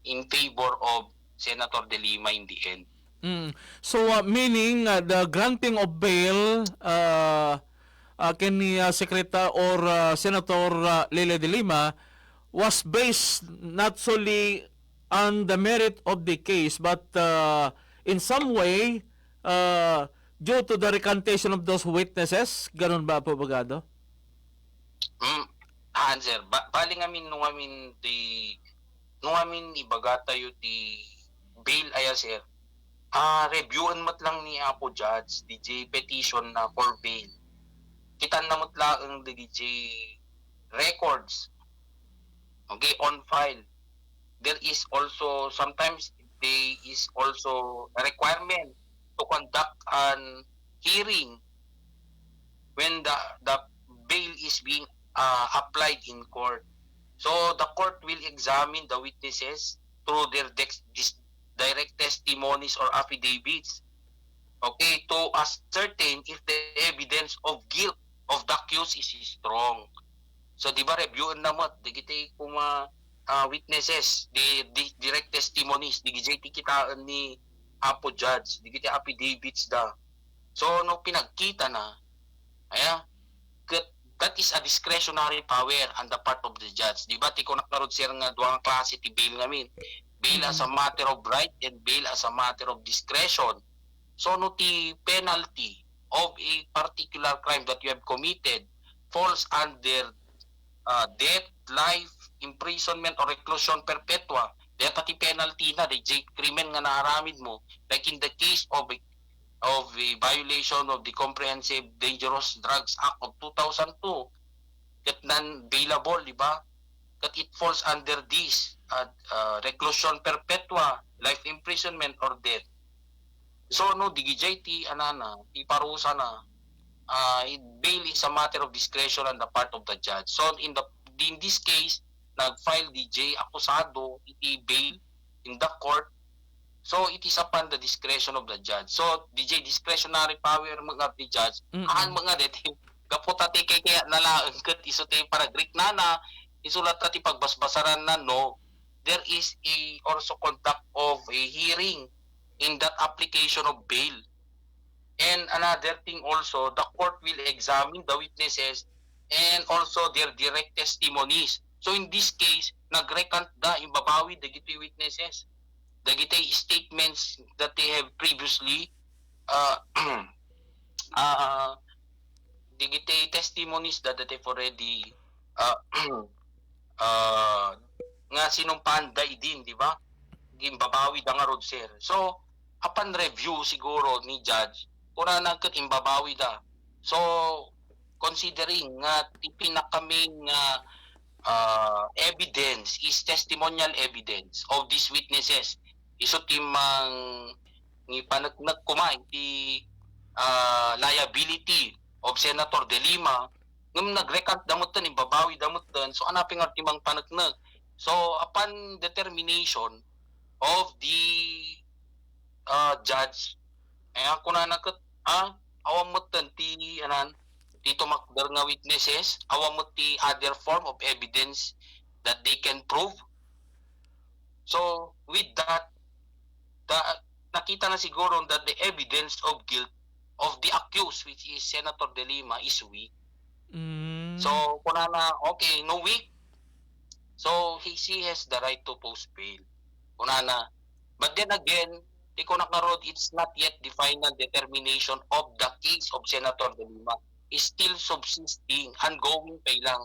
Speaker 22: in favor of Senator De Lima in the end.
Speaker 15: So meaning the granting of bail kini Secretary or Senator Leila De Lima was based not solely on the merit of the case but in some way due to the recantation of those witnesses. Ganun ba po, abogado?
Speaker 22: Sir, baling amin nung amin ibaga tayo ti bail aya sir. Reviewin mat lang ni Apo Judge DJ petition na for bail. Kita na mat lang DJ records. Okay, on file. There is also sometimes there is also a requirement to conduct an hearing when the bail is being applied in court. So the court will examine the witnesses through their direct testimonies or affidavits, okay, to ascertain if the evidence of guilt of the accused is strong. So di ba reviewin na mo di kita kuma witnesses, the direct testimonies, di kita kitaan ni Apo Judge, di kita affidavits da. So no pinagkita na, that is a discretionary power on the part of the judge. Di ba, tiko nakarod sir nga duwang klase ti bail ngamin. Bail as a matter of right and bail as a matter of discretion. So, no ti penalty of a particular crime that you have committed falls under death, life, imprisonment, or reclusion perpetua. Deta ti penalty na, the krimen nga naaramid mo, like in the case of a violation of the Comprehensive Dangerous Drugs Act of 2002, that non-bailable, di ba? That it falls under this reclusion perpetua, life imprisonment, or death. So, no, digijay ti parusa na. bail is a matter of discretion on the part of the judge. So in this case, nag-file DJ akusado iti bail in the court. So it is upon the discretion of the judge. So DJ discretionary power mga the judge. Aan mga deti kaputati kaya nalaang ket iso tay paragraph na isulat ti pagbasbasaran na no. There is also conduct of a hearing in that application of bail. And another thing also, the court will examine the witnesses and also their direct testimonies. So in this case, nagrecant da imbabawi dagiti witnesses. Dagiti statements that they have previously dagiti testimonies that they've already nga sinumpahan din, di ba? Imbabawi da nga rod, sir. So, upon review siguro ni judge, kuna nagkat imbabawi da. So, considering nga pinakaming evidence is testimonial evidence of these witnesses. Iso timang ni panagnak kumay ti liability of Senator De Lima ngam nagrecant damutan imbabawi damutan. So, anaping artimang panagnak. So, upon determination of the judge, kung na awamot ti tumakder nga witnesses, awamot ti other form of evidence that they can prove. So, with that, nakita na siguro that the evidence of guilt of the accused, which is Senator De Lima, is weak. So, kung na, okay, no weak, so she has the right to post bail. Kunana. But then again, it's not yet the final determination of the case of Senator De Lima. Is still subsisting, ongoing pa lang.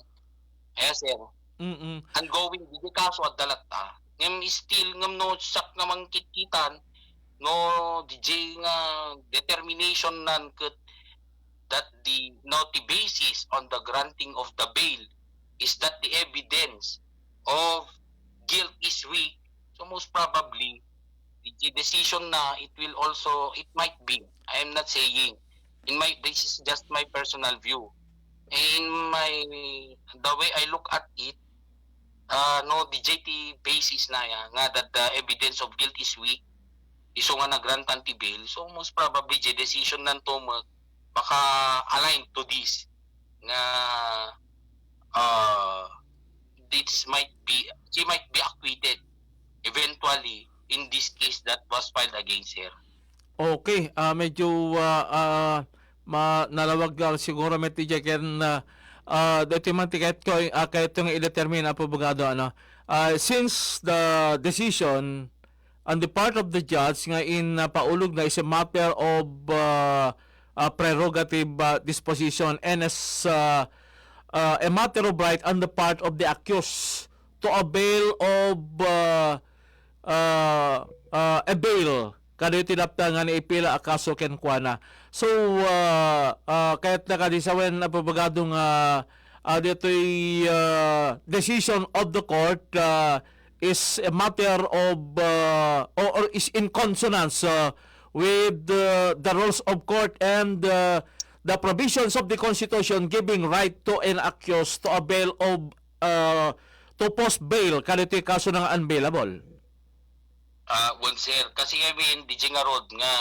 Speaker 22: Yes, sir. Ongoing, di kaso at dalata. Ngam still, ngam no sak namang kitkitan, no DJ nga determination nan kat that the basis on the granting of the bail is that the evidence of guilt is weak. So most probably, the decision na it might be, I am not saying, this is just my personal view. The way I look at it, the JT basis na nga that the evidence of guilt is weak, iso nga nagrantan ti bail, so most probably, the decision na to baka align to this, nga, she might be acquitted eventually in this case that was filed against her.
Speaker 15: Okay, medyo nalawag siguro may TJ ken dito man tiket ko kahit yung i-determine ang abogado since the decision on the part of the judge nga in paulog na is a matter of prerogative disposition and as a matter of right on the part of the accused to avail of a bail kada tinapta nga ni ipila akaso ken kuana. So kahit nakadisawen na pabagadong dito'y decision of the court is a matter of or is in consonance with the rules of court and the provisions of the Constitution giving right to an accused to avail of to post bail kada ito'y kaso ng unbailable.
Speaker 22: Well, sir, kasi ngayon di nga rod nga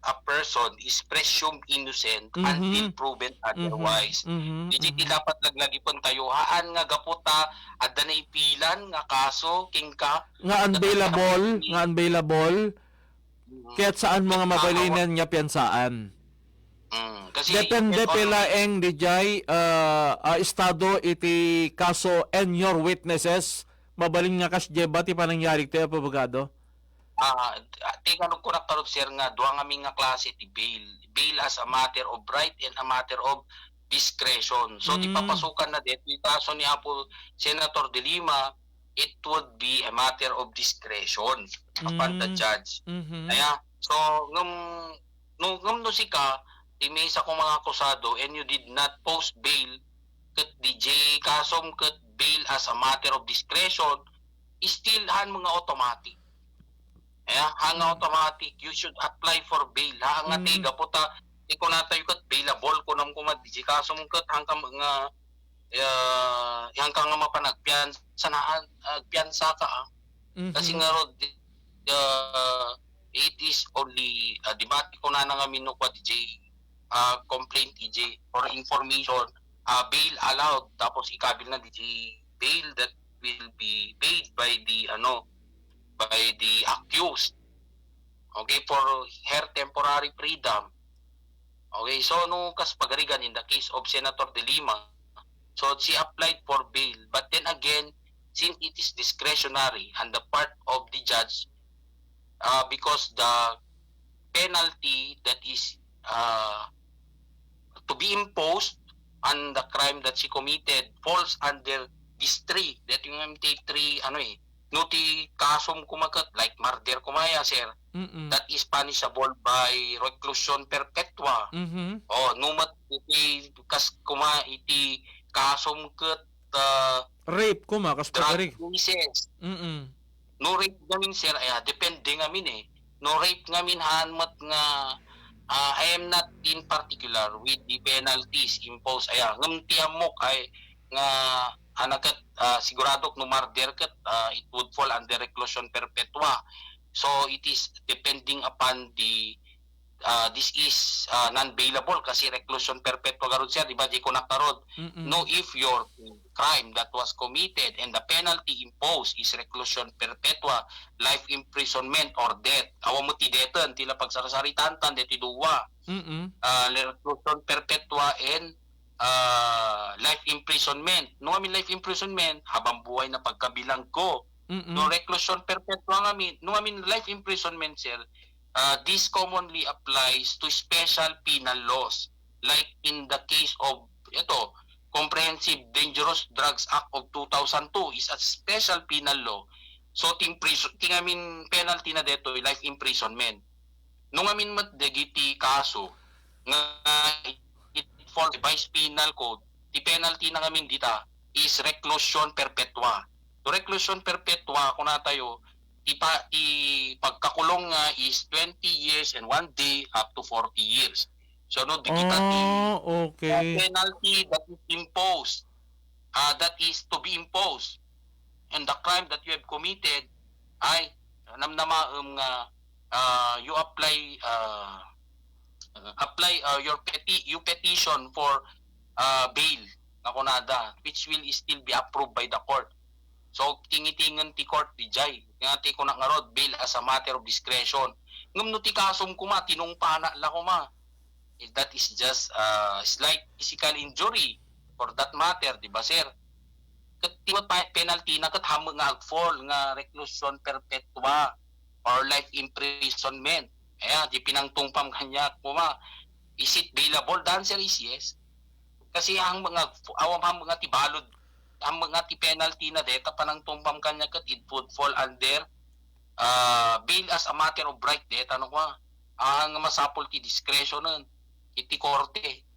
Speaker 22: a person is presumed innocent until proven otherwise. Di dapat naglagi pon tayo haan nga gaputa adda na ipilan nga kaso kingka
Speaker 15: nga unbailable kaya't saan mga mabalinan nga piyansaan.
Speaker 22: Kasi
Speaker 15: depende pila eng DJ estado iti kaso and your witnesses mabaling nga kasje ba ti panangyari tayo abogado?
Speaker 22: Tingnan ko na parod sir nga duha nga nga klase ti bail. Bail as a matter of right and a matter of discretion. So di papasukan na dito yung kaso ni Apo Senator De Lima, it would be a matter of discretion upon the judge. Kaya so ngum no sika may isa kong mga akusado and you did not post bail ket DJ kasom ket bail as a matter of discretion, still han mga automatic. Hang automatic, you should apply for bail. Hang tiga puta ko na tayo kat available ko nam ko madiji kaso mo kat hanggang mga hanggang nga mapanagpian sanaan piyansa ka kasi nga rod it is only debate ko na nga mino kwa DJ complaint DJ for information bail allowed tapos ikabil na DJ bail that will be paid by the accused, okay, for her temporary freedom. Okay, so no kas pagarigan in the case of Senator De Lima, so she applied for bail, but then again, since it is discretionary on the part of the judge, because the penalty that is to be imposed on the crime that she committed falls under these three, that yung take three, no ti kasong kumakat, like murder kumaya, sir, that is punishable by reclusion perpetua. Numat iti kas kuma iti kasong kat
Speaker 15: rape kuma, kas pagari.
Speaker 22: No rape ngamin, sir, depende ngamin No rape ngamin hanmat nga I am not in particular with the penalties imposed. Ngamtiam mo ay nga anakat sigurado no murder kat it would fall under reclusion perpetua. So it is depending upon the this is non-bailable kasi reclusion perpetua garod siya, di ba? Di ko nakarod. No, if your crime that was committed and the penalty imposed is reclusion perpetua, life imprisonment or death. Awa mo ti deton, tila pagsarasaritantan, deti duwa. Reclusion perpetua and life imprisonment. No amin life imprisonment, habang buhay na pagkabilang ko. No reclusion perpetua ngamin, no amin life imprisonment, sir. This commonly applies to special penal laws, like in the case of Comprehensive Dangerous Drugs Act of 2002 is a special penal law. So tingamin penalty na dito life imprisonment. Nung amin matdegiti kaso nga it for the vice penal code, the penalty na ngamin dita is reclusion perpetua. So reclusion perpetua kung na tayo ti pagkakulong nga is 20 years and 1 day up to 40 years. So no digita
Speaker 15: okay.
Speaker 22: The penalty that is imposed, that is to be imposed, and the crime that you have committed ay namnamaam nga you apply your petition for bail na kunada, which will still be approved by the court. So tingitingan ti court di jay nga ti ko nangarod bail as a matter of discretion. Ngam no ti kasong kuma tinong pana la kuma. That is just slight physical injury for that matter, di ba, sir? Kat penalty na kat hamang nga agfall nga reclusion perpetua or life imprisonment. Di pinangtungpam kanya kuma. Is it bailable? The answer is yes. Kasi ang mga awam mga tibalod, ang mga ti penalty na deta panang tumpam kanya kat it would fall under bail as a matter of right deta no kwa. Ang masapol ti discretion nun iti korte.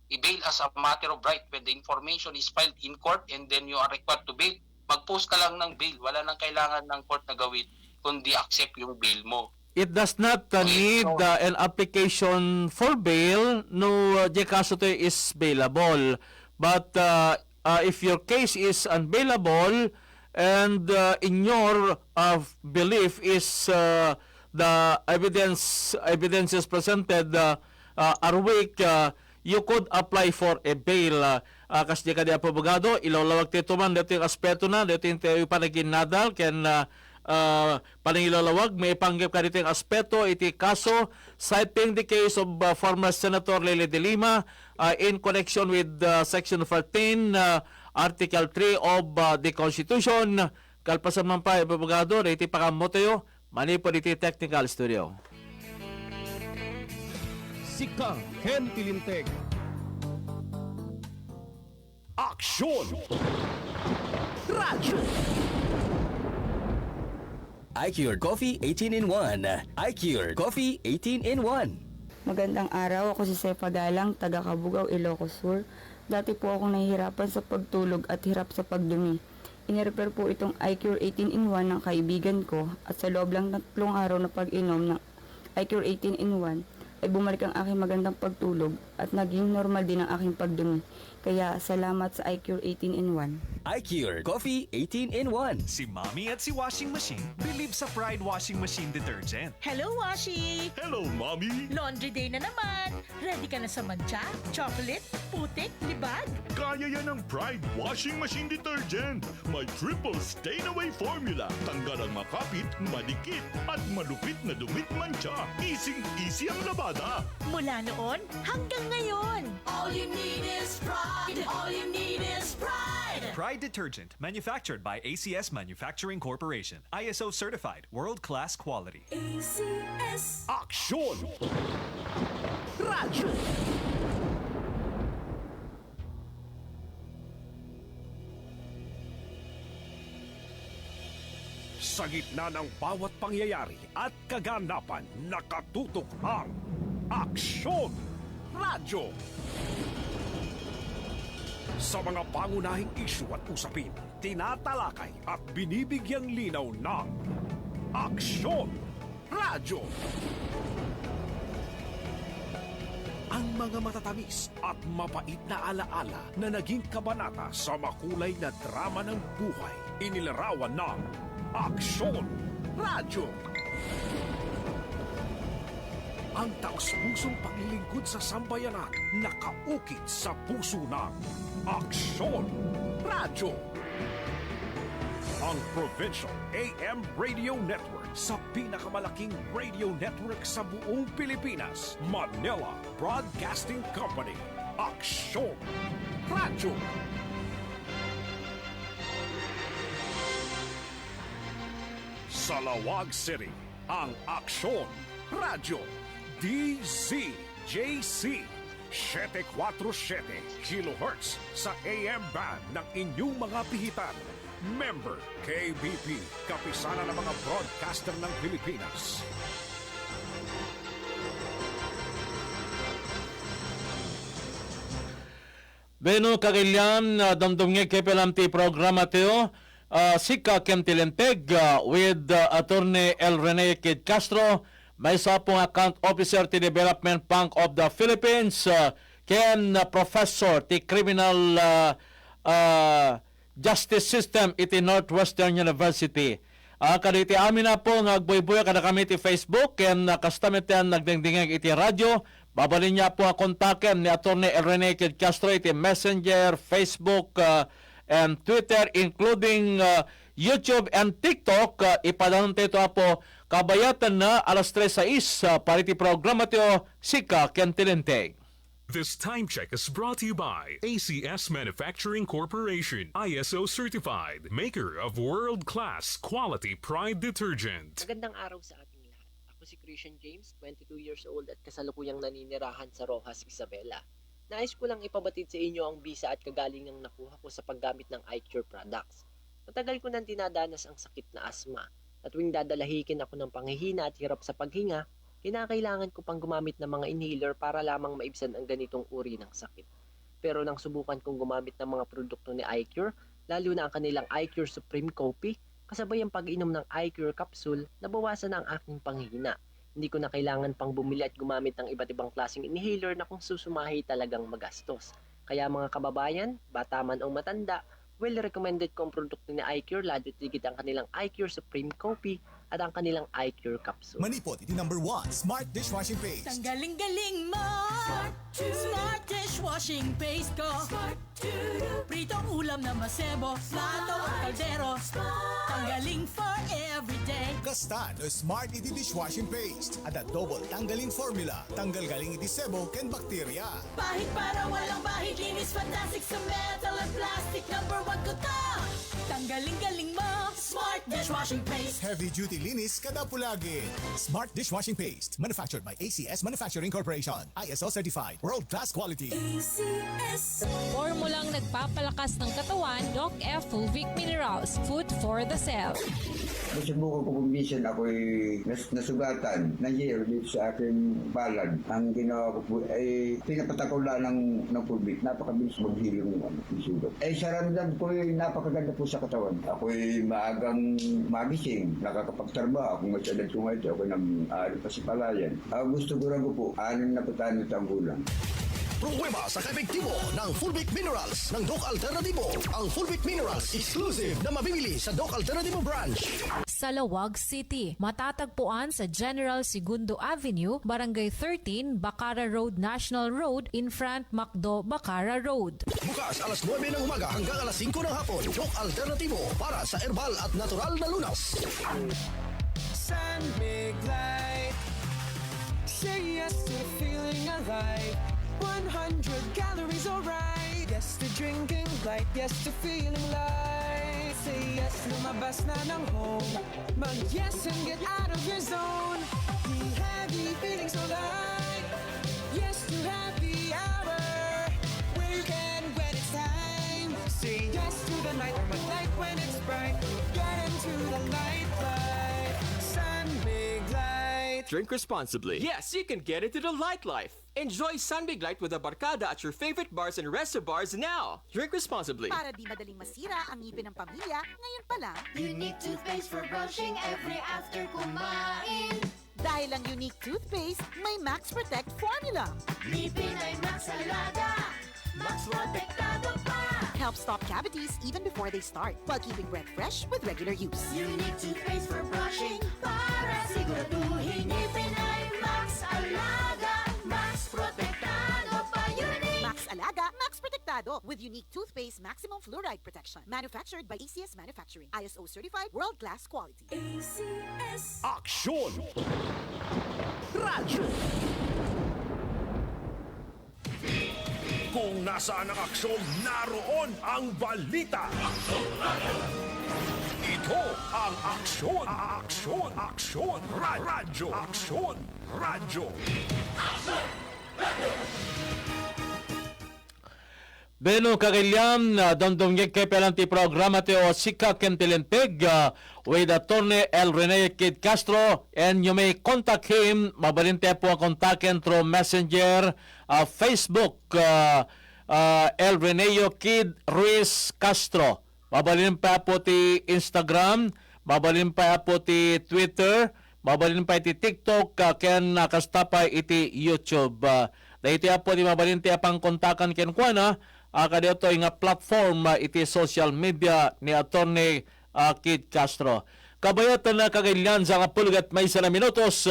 Speaker 22: I-bail as a matter of right when the information is filed in court and then you are required to bail. Mag-post ka lang ng bail. Wala nang kailangan ng court na gawin kundi accept yung bail mo.
Speaker 15: It does not need an application for bail. No, the kaso to is bailable. But if your case is unbailable and in your belief is the evidences presented are weak, you could apply for a bail. Kasi di ka di apabogado, ilalawag tito man, dito yung aspeto na, dito yung panagin nadal, ken panangilalawag, may panggap ka dito yung aspeto, iti kaso, citing the case of former Senator Lele De Lima in connection with Section 14, Article 3 of the Constitution. Kalpasan man pa, apabogado, iti pakamotayo, mani po dito technical studio.
Speaker 18: Sika Ken Tilinteg.
Speaker 10: Aksyon!
Speaker 18: Radyo!
Speaker 20: iCure Coffee 18-in-1. iCure Coffee 18-in-1.
Speaker 6: Magandang araw, ako si Sefa Galang, taga Kabugao, Ilocos Sur. Dati po akong nahihirapan sa pagtulog at hirap sa pagdumi. Inirepair po itong iCure 18-in-1 ng kaibigan ko at sa loob lang ng 3 araw na pag-inom ng iCure 18-in-1 ay bumalik ang aking magandang pagtulog at naging normal din ang aking pagdumi. Kaya salamat sa iCure 18-in-1.
Speaker 20: iCure Coffee 18-in-1.
Speaker 7: Si Mommy at si Washing Machine believe sa Pride Washing Machine Detergent.
Speaker 4: Hello, Washi!
Speaker 7: Hello, Mommy!
Speaker 4: Laundry day na naman! Ready ka na sa mancha, chocolate, putik, libag?
Speaker 7: Kaya yan ang Pride Washing Machine Detergent. May triple stain-away formula. Tanggal ang makapit, madikit, at malupit na dumit mancha. Easy ang labada.
Speaker 4: Mula noon hanggang ngayon.
Speaker 5: All you need is pride. All you need is pride.
Speaker 7: Pride Detergent, manufactured by ACS Manufacturing Corporation. ISO certified, world-class quality.
Speaker 5: ACS.
Speaker 10: Aksyon! Radyo! Sa gitna ng bawat pangyayari at kaganapan, nakatutok ang Aksyon! Radyo! Sa mga pangunahing isyu at usapin, tinatalakay at binibigyang linaw ng Aksyon! Radyo! Ang mga matatamis at mapait na alaala na naging kabanata sa makulay na drama ng buhay, inilarawan ng Aksyon! Radyo! Ang taos-pusong paglilingkod sa sambayanan nakaukit sa puso ng Aksyon! Radyo! Ang Provincial AM Radio Network sa pinakamalaking radio network sa buong Pilipinas, Manila Broadcasting Company. Aksyon! Radyo! Sa Lawag City, ang Aksyon! Radyo! DZJC 747 kHz sa AM band ng inyong mga pihitan. Member KBP, kapisanan ng mga broadcaster ng Pilipinas.
Speaker 15: Beno kagilian damdumngi kepelamti programa teo Sika Kemtilenteg with Attorney El Rene Kid Castro, may isa pong account officer ti Development Bank of the Philippines, ken professor ti Criminal Justice System iti Northwestern University. Kaditi amin na po ngagboy-boy kada kami ti Facebook ken kastamit yan nagdingdingeg iti radyo. Babalin niya po ang kontaken ni Attorney El Rene Kid Castro iti Messenger, Facebook, and Twitter, including YouTube and TikTok. Ipadaan ito po kabayatan na alas 3:06 para iti programa ito Sika Kemtilenteg.
Speaker 7: This time check is brought to you by ACS Manufacturing Corporation, ISO certified, maker of world-class quality Pride Detergent.
Speaker 8: Magandang araw sa ating lahat. Ako si Christian James, 22 years old at kasalukuyang naninirahan sa Rojas, Isabela. Nais ko lang ipabatid sa inyo ang bisa at kagalingang nakuha ko sa paggamit ng iCure products. Matagal ko nang dinadanas ang sakit na asma at tuwing dadalahikin ako ng panghihina at hirap sa paghinga, kinakailangan ko pang gumamit ng mga inhaler para lamang maibsan ang ganitong uri ng sakit. Pero nang subukan kong gumamit ng mga produkto ni iCure, lalo na ang kanilang iCure Supreme Coffee, kasabay ang pag-inom ng iCure capsule, nabawasan na ang aking panghihina. Hindi ko na kailangan pang bumili at gumamit ng iba't ibang klaseng inhaler na kung susumahi talagang magastos. Kaya mga kababayan, bata man o matanda, well recommended ko ang produkto ni iCure, lalo tigit ang kanilang iCure Supreme Coffee at ang kanilang iCure capsule.
Speaker 9: Manipot, iti number 1, Smart Dishwashing Paste.
Speaker 4: Tanggaling-galing mo! Smart dishwashing paste ko. Pritong ulam na masebo, plato at kaldero. Tanggaling for everyday.
Speaker 9: Gasta no Smart iti Dishwashing Paste. At double tanggaling formula. Tanggal galing iti sebo ken bakterya.
Speaker 4: Bahid para walang bahid, linis fantastic sa metal at plastic. Number 1 ko to! Tanggaling-galing mo! Smart dishwashing paste.
Speaker 9: Heavy duty linis kada pulagi. Smart Dishwashing Paste. Manufactured by ACS Manufacturing Corporation. ISO certified. World class quality.
Speaker 4: ACS.
Speaker 12: For
Speaker 2: formulang nagpapalakas ng katawan, Doc F. Fulvic Minerals, food for the cell.
Speaker 12: Nasubukan ko kung minsan ako'y nasugatan, nangyayari dito sa aking balad. Ang ginawa ko po ay pinapatakaw lang ng public. Napakabilis maghilong ng sugat. Sa ramdam ko ay napakaganda po sa katawan. Ako'y maagang magising, nakakapagtrabaho. Kung mas edad ko nga ito, ako'y nang-aaral pa sa palayan. Gusto ko po, 6 na taong gulang.
Speaker 1: Pruweba sa kaepektibo ng Fulvic Minerals ng Doc Alternativo. Ang Fulvic Minerals exclusive na mabibili sa Doc Alternativo branch.
Speaker 2: Sa Lawag City, matatagpuan sa General Segundo Avenue, Barangay 13, Bacara Road, National Road, in front Macdo, Bacara Road.
Speaker 1: Bukas alas 9 ng umaga hanggang alas 5 ng hapon. Doc Alternativo para sa herbal at natural na lunas.
Speaker 11: San Mig Light. Say yes to feeling alive. 100 calories, alright. Yes to drinking light. Yes to feeling light. Say yes, lumabas na ng home. Mag-yes and get out of your zone. The heavy feeling so light. Yes to happy hour. Where you can when it's time. Say yes to the night or light when it's bright. Get into the light. Sun Big Light.
Speaker 13: Drink responsibly. Yes, you can get into the light life. Enjoy Sun Big Light with a barkada at your favorite bars and resto bars now. Drink responsibly.
Speaker 14: Para di madaling masira ang ngipin ng pamilya, ngayon pa lang.
Speaker 5: Unique toothpaste for brushing every after kumain.
Speaker 14: Dahil ang unique toothpaste, may Max Protect formula.
Speaker 5: Ngipin ay Max Alaga. Max Protectado pa.
Speaker 14: Helps stop cavities even before they start, while keeping breath fresh with regular use.
Speaker 5: Unique toothpaste for brushing para siguraduhin ngipin ay Max Alaga. Max Protectado pa. Unique.
Speaker 14: Max Alaga, Max Protectado with unique toothpaste maximum fluoride protection. Manufactured by ACS Manufacturing. ISO certified world-class quality.
Speaker 5: ACS.
Speaker 10: Aksyon! Radyo! Kung nasaan ang aksyon, naroon ang balita. Ito ang aksyon. Aksyon. Radyo. Aksyon. Radyo.
Speaker 15: Beno kagilyam na dondongyek kay pelanti programa teo Sika Kentilenteg with attorney El Rene Kid Castro, and you may contact him. Mabalinte po ang kontakin through Messenger, Facebook, El Reneo Kid Ruiz Castro. Mabalin pa po ti Instagram, mabalin pa po ti Twitter, mabalin pa iti TikTok, ken nakastapay iti YouTube. Dahiti po ti mabalin ti apang kontakan ken kuana, kadito nga platform iti social media ni Attorney Kid Castro. Kabayatan na kagailan sa kapulgat may sana minutos,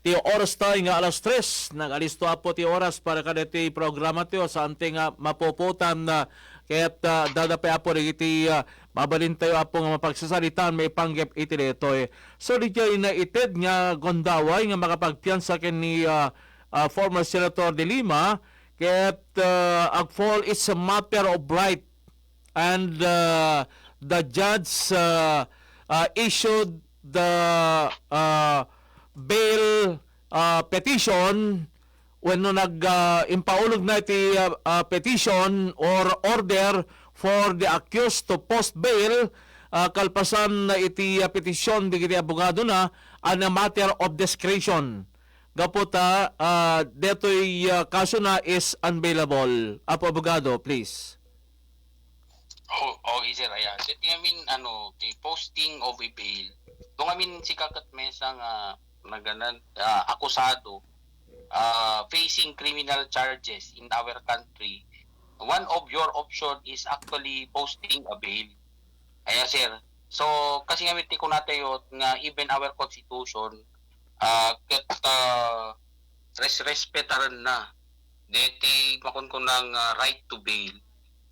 Speaker 15: ti oras tayo nga alas 3, nag-alisto po ti oras para kaditi programa tiyo sa anting mapuputan na kaya't dadapay po iti mabalin tayo po nga mapagsasalitan may panggap iti dito. So di kayo na ited nga gondaway nga makapagpiyansa ken ni former Senator De Lima, kaya't agfall is a matter of right, and the judge issued the bail petition when nag-impaulog na iti petition or order for the accused to post bail, kalpasan na iti petition di iti abogado na a matter of discretion. Gaputa, deto'y kaso na is unbailable. Apo abogado, please.
Speaker 22: Okay, sir. Ayan. So, the posting of a bail. Kung si kakat mesa nga akusado facing criminal charges in our country, one of your option is actually posting a bail. Ayan, sir. So, kasi nga ko natin nga even our constitution respetaran na deti makon ko ng right to bail.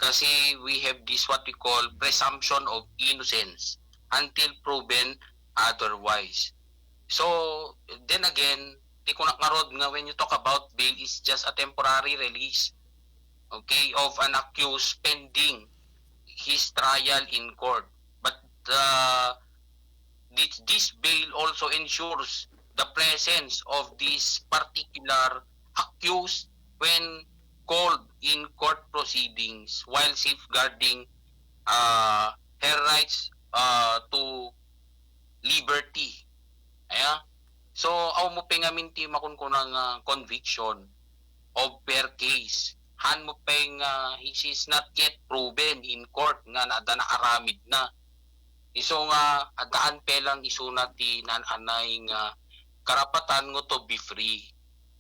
Speaker 22: Kasi we have this what we call presumption of innocence until proven otherwise. So, then again, di ko nakarod nga when you talk about bail is just a temporary release, okay, of an accused pending his trial in court. But this bail also ensures the presence of this particular accused when called in court proceedings while safeguarding her rights to liberty. Aya? So, aw mo pengaminti makunkunang conviction of per case. Han mo peng he is not yet proven in court nga nada na aramid na. Iso nga adaan pelang isunat ti nananay nga karapatan ngo to be free.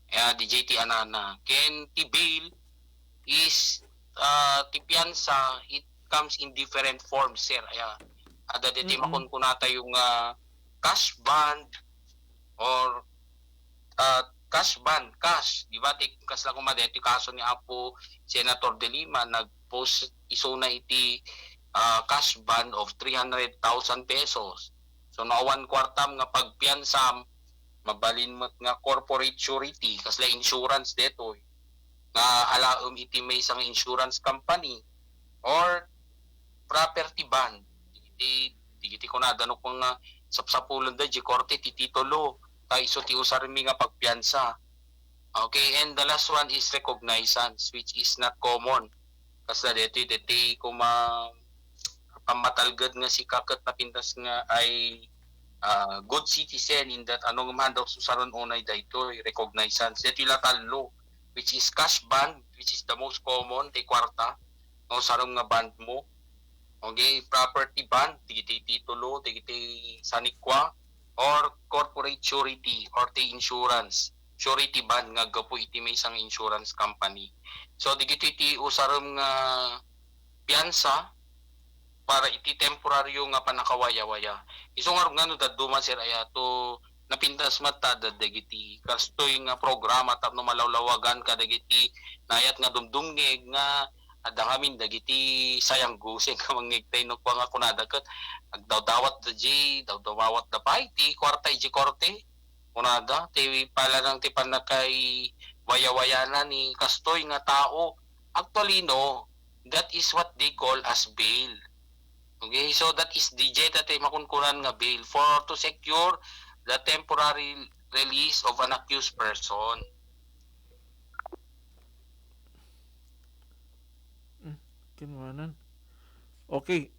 Speaker 22: Di JT anana. Ken ti bail is ti piyansa, it comes in different forms, sir. Ada diti makunkunata yung cash bond or cash, di ba? Kas lang kumadeti kaso ni Apo Senator De Lima, nag-post iso na iti cash bond of 300,000 pesos. So naawan kwartam nga pagpiyansam, mabalin mo nga corporate surety, kasla insurance detoy, nga alaom iti may isang insurance company or property bond. Digiti ko na dano kung sapsapulon da di korte ti titulo kay iso ti usarmi nga pagpiyansa. Okay, and the last one is recognizance, which is not common. Kasi deti ko pamatalgad nga si kakat na pintas nga ay good citizen in that anong man daw susaron unay daytoy recognizance. Deti latal law, which is cash bond, which is the most common, ti kwarta, no sarong nga bond mo. Okay, property bond, digiti titulo, digiti sanikwa, or corporate surety, or the insurance. Surety bond nga gapo iti may isang insurance company. So, digiti iti usaram nga piyansa para iti temporaryo nga panakawaya-waya. Isong nga no daduma sir aya to napintas mata digiti kastoy nga programa tapno malawlawagan ka digiti nayat nga dumdungeg nga ada kami dagiti sayang gusing ka mangigtay no pa nga kunadakat agdawdawat da J dawdawat da pay ti kwarta iji korte kunada ti pala nang ti panakay waya-wayana ni kastoy nga tao. Actually no, that is what they call as bail. Okay, so that is DJ that ay makunkunan nga bail for to secure the temporary release of an accused person.
Speaker 15: Kinwanan. Okay,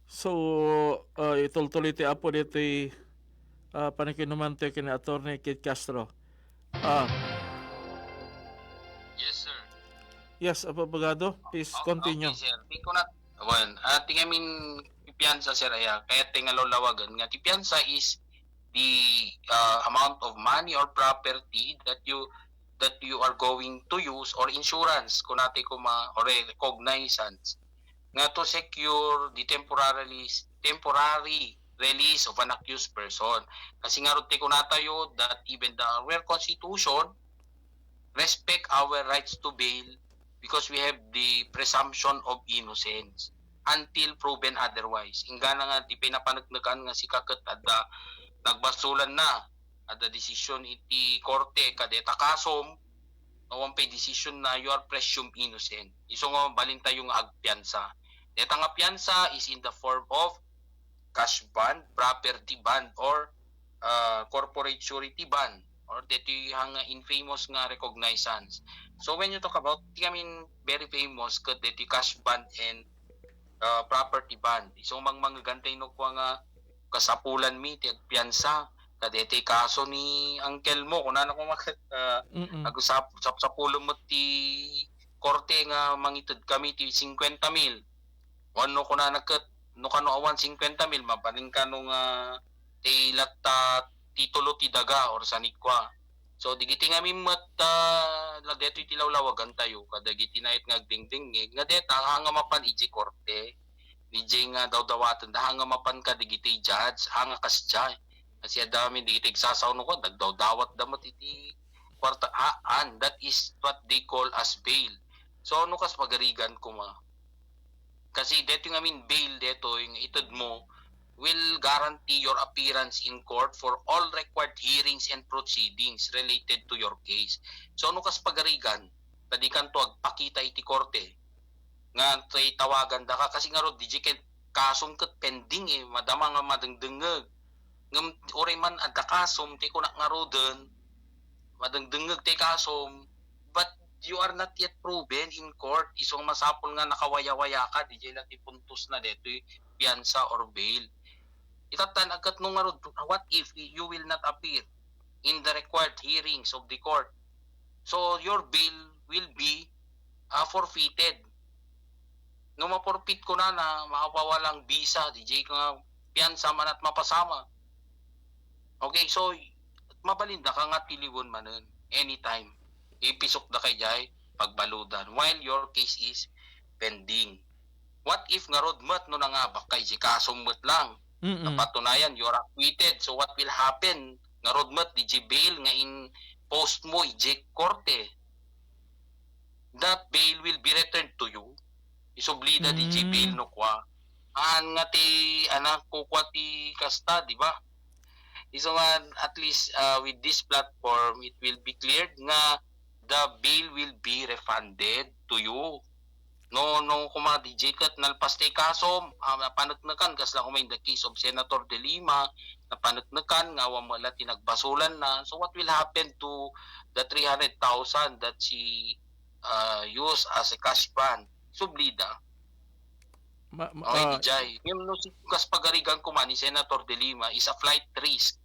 Speaker 15: so itultuloy ti apo dito panikinumante kini Attorney Kit Castro.
Speaker 22: Yes, sir.
Speaker 15: Yes, abogado, please continue.
Speaker 22: Okay, sir. Di ko na, tingamin piyansa, sir, kaya tingalolawagan nga, piyansa is the amount of money or property that you are going to use or insurance, kunati ko or recognizance, nga to secure the temporary release of an accused person. Kasi nga ruti ko natayo that even our Constitution respect our rights to bail because we have the presumption of innocence until proven otherwise. Ingana nga di pinapanagnagan nga si kakat ada nagbasulan na ada desisyon iti korte kadeta kasom nawang pay decision na you are presumed innocent. Iso nga balin tayo nga agpiyansa. Deta nga piyansa is in the form of cash bond, property bond, or corporate surety bond, or dito yung infamous nga recognizance. So when you talk about, very famous ka dito cash bond and property bond. So mga gantay no ko nga kasapulan mi ti piyansa kadete kaso ni uncle mo kuno ko agusap sa pulo mo ti korte nga mangitud kami ti 50,000. Ano ko na nagkat no kano awan 50,000 mabaling kano nga ti latta titulo ti daga or sanikwa. So digiti nga mi ladeto iti lawlawagan tayo kadagiti nait nga agdingding nga deta hanga mapan iji korte. DJ nga daw-dawatan hanga mapan ka digiti judge hanga kasjay. Kasi adami digiti sasaw no ko dagdaw-dawat damot iti kwarta and that is what they call as bail. So ano kas pagarigan ko kasi dito nga bail dito yung itod mo will guarantee your appearance in court for all required hearings and proceedings related to your case. So ano kas pagarigan tadi kan to agpakita iti korte nga tay tawagan da ka kasi nga ro DJ kasong ket pending madama nga madengdengeg ngem oray man adda kasong ti kunak nga ro den madengdengeg te kasom, but you are not yet proven in court. Isong masapol nga nakawaya-waya ka, di jay lati puntos na dito piyansa or bail. Itatan agad nung nga, what if you will not appear in the required hearings of the court? So your bail will be forfeited. No maporpit ko na makapawalang visa, DJ ka nga piyansa man at mapasama. Okay, so mabalinda ka nga tiliwon manen anytime. Ipisok da kay jay pagbaludan while your case is pending. What if nga rodmat no nangabak kay jay kasumot lang? Napatunayan you're acquitted. So what will happen? Nga rodmat di jay bail nga in post mo ijay korte. That bail will be returned to you. Isublida di jay bail no kwa. Nga ti anak ko kwa ti kasta, di ba? So at least with this platform, it will be cleared nga the bail will be refunded to you. No kuma DJ kat nalpaste kaso napanatnakan kas lang in the case of Senator De Lima, napanatnakan nga wala tinagbasulan na. So what will happen to the 300,000 that she used as a cash fund? Sublida. Okay, DJ. Yung no si kas pagarigan ko man ni Senator De Lima is a flight risk.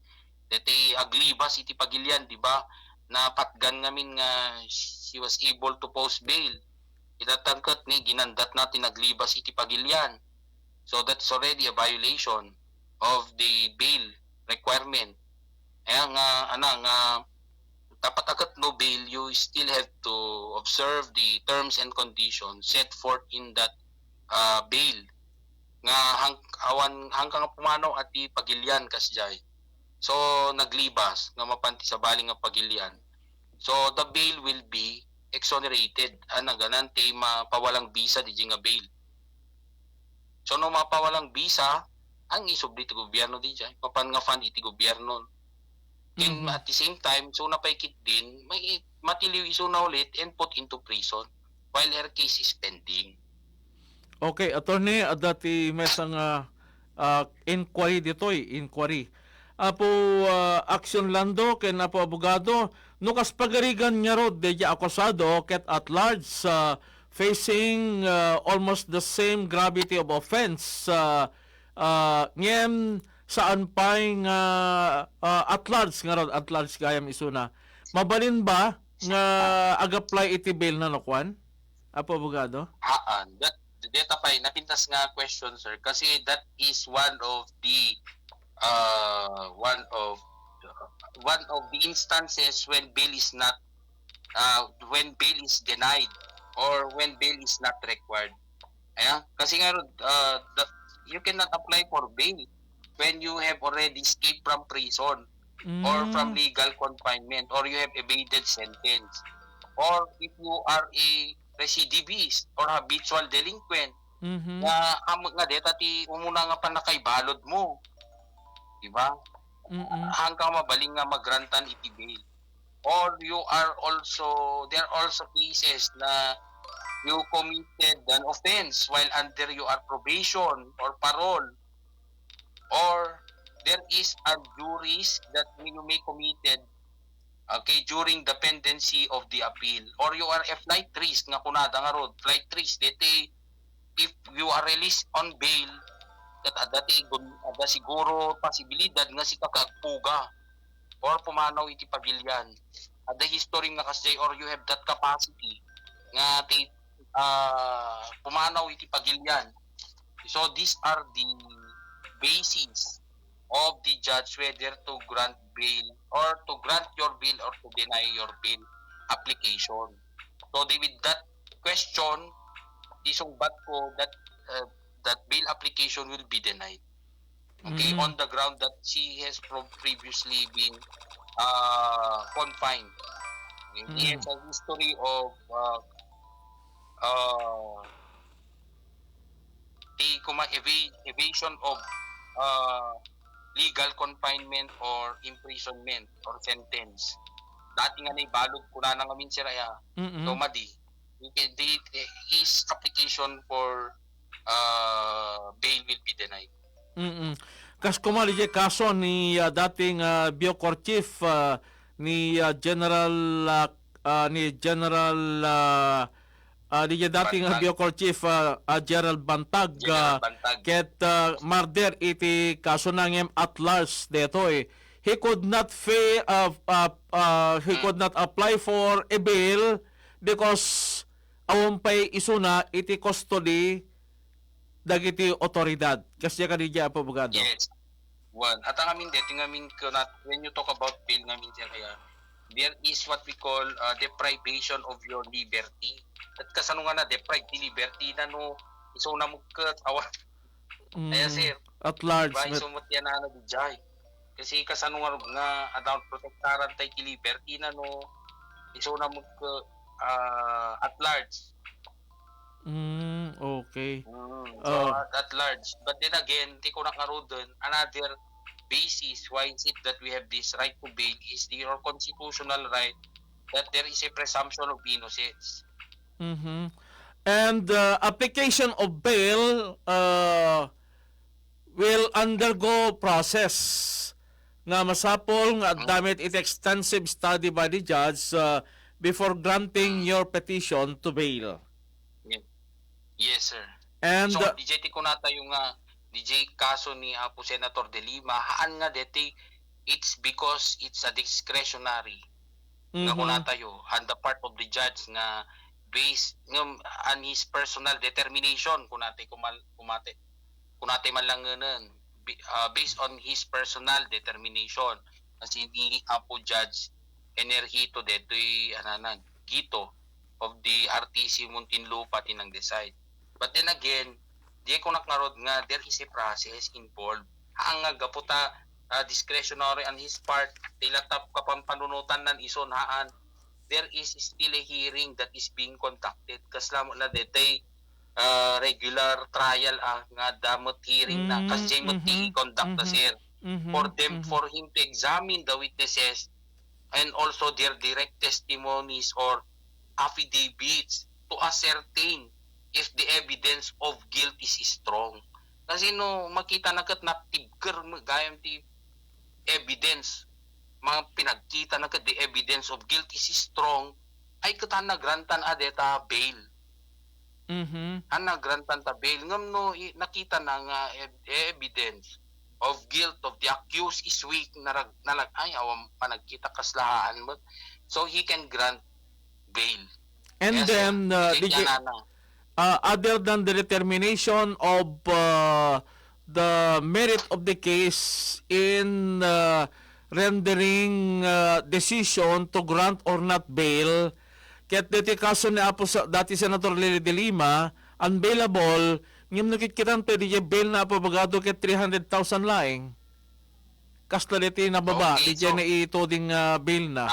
Speaker 22: Dete aglibas iti pagilyan, di ba? Na patgan ngamin nga she was able to post bail. Itatangkat ni ginandat natin naglibas iti pagilyan. So that's already a violation of the bail requirement. Kaya nga dapat agad no bail, you still have to observe the terms and conditions set forth in that bail. Nga hanggang pumanaw at pagilyan kasjay. So naglibas nga mapanti sa baling nga pagilyan. So the bail will be exonerated. Ganan te mapawalang visa di nga bail. So no mapawalang visa, ang isubli ti gobyerno di jay. Papan nga fund iti gobyerno. And at the same time, so napaikit din, may matiliw iso na ulit and put into prison while her case is pending.
Speaker 15: Okay, attorney, dati mesang inquiry inquiry. Apo action lando ken apo abogado nukas pagarigan niya rod de akusado ket at large facing almost the same gravity of offense ngem saan pay nga at large nga rod at large gayam isuna mabalin ba nga ag-apply iti bail na nokwan apo abogado?
Speaker 22: Data pay napintas nga question sir kasi that is one of the instances when bail is not denied or when bail is not required. Ayan, kasi nga you cannot apply for bail when you have already escaped from prison or from legal confinement or you have evaded sentence or if you are a recidivist or habitual delinquent nga deta ti umuna nga panakaibalod mo. Diba? Hanggang mabaling nga magrantan iti bail. Or you are also, there are also cases na you committed an offense while under your probation or parole. Or there is a juris that you may committed during the pendency of the appeal. Or you are a flight risk nga kunada nga rod. Flight risk, dete, if you are released on bail, dati ada siguro posibilidad nga si kakagpuga or pumanaw iti pagilyan. Ada history nga kasjay or you have that capacity nga pumanaw iti pagilyan. So these are the basis of the judge whether to grant bail or to grant your bail or to deny your bail application. So with that question, isungbat ko that bail application will be denied. Okay, on the ground that she has previously been confined. He has a history of evasion of legal confinement or imprisonment or sentence. Dati nga na ibalog ko na ngamin si Raya. Tomadi. His application for bail will be denied.
Speaker 15: Kas kumali kaso ni dating Bucor Chief ni General ni dating Biocor Chief Gerald Bantag, ket marder iti kaso nangem at large detoy. He could not apply for a bail because awon pay isuna iti custody dagiti otoridad. Kasi kanidya po abogado.
Speaker 22: Yes. One. At ang amin dito, when you talk about bail namin sir, kaya there is what we call deprivation of your liberty. At kasano nga na deprive the liberty na no iso na mo kat awa. Kaya sir,
Speaker 15: at large
Speaker 22: diba, iso mo tiyan na dijay. Kasi kasano nga adult protectaran tay ki liberty na no iso na mo at large.
Speaker 15: Okay.
Speaker 22: So at large. But then again, di ko nakaroon another basis why is it that we have this right to bail is your constitutional right that there is a presumption of innocence.
Speaker 15: And application of bail will undergo process nga masapol nga damit it extensive study by the judge before granting your petition to bail.
Speaker 22: Yes, sir.
Speaker 15: And
Speaker 22: so, DJ ti ko nata yung DJ kaso ni Apo Senator De Lima, haan nga deti, it's because it's a discretionary. Nga kunata yo, on the part of the judge nga based on his personal determination, kunate man lang ngayon, based on his personal determination. Kasi ni Apo Judge Enerhito deto'y gito of the RTC Muntinlupa tinang decide. But then again, di ko nakarod nga there is a process involved. Ang gaputa discretionary on his part, tilatap kapampanunutan ng ison haan, there is still a hearing that is being conducted. Kaslam na detay regular trial nga damot hearing na kasi mo conduct na sir. For him to examine the witnesses and also their direct testimonies or affidavits to ascertain if the evidence of guilt is strong. Kasi no, makita na kat natibker gayam ti evidence, mga pinagkita na kat the evidence of guilt is strong, ay katan na grantan adeta bail. Ana grantan ta bail. Ngam no, nakita na nga evidence of guilt of the accused is weak, ay awam panagkita kaslahaan mo. So he can grant bail.
Speaker 15: And yes, then other than the determination of the merit of the case in rendering decision to grant or not bail, ket deti kaso ni Apo dati Senator Lely De Lima, unbailable, ngim nakitkitan pwede bail na Apo bagado ket 300,000 laing. Kasla deti nababa, di na ito ding bail na.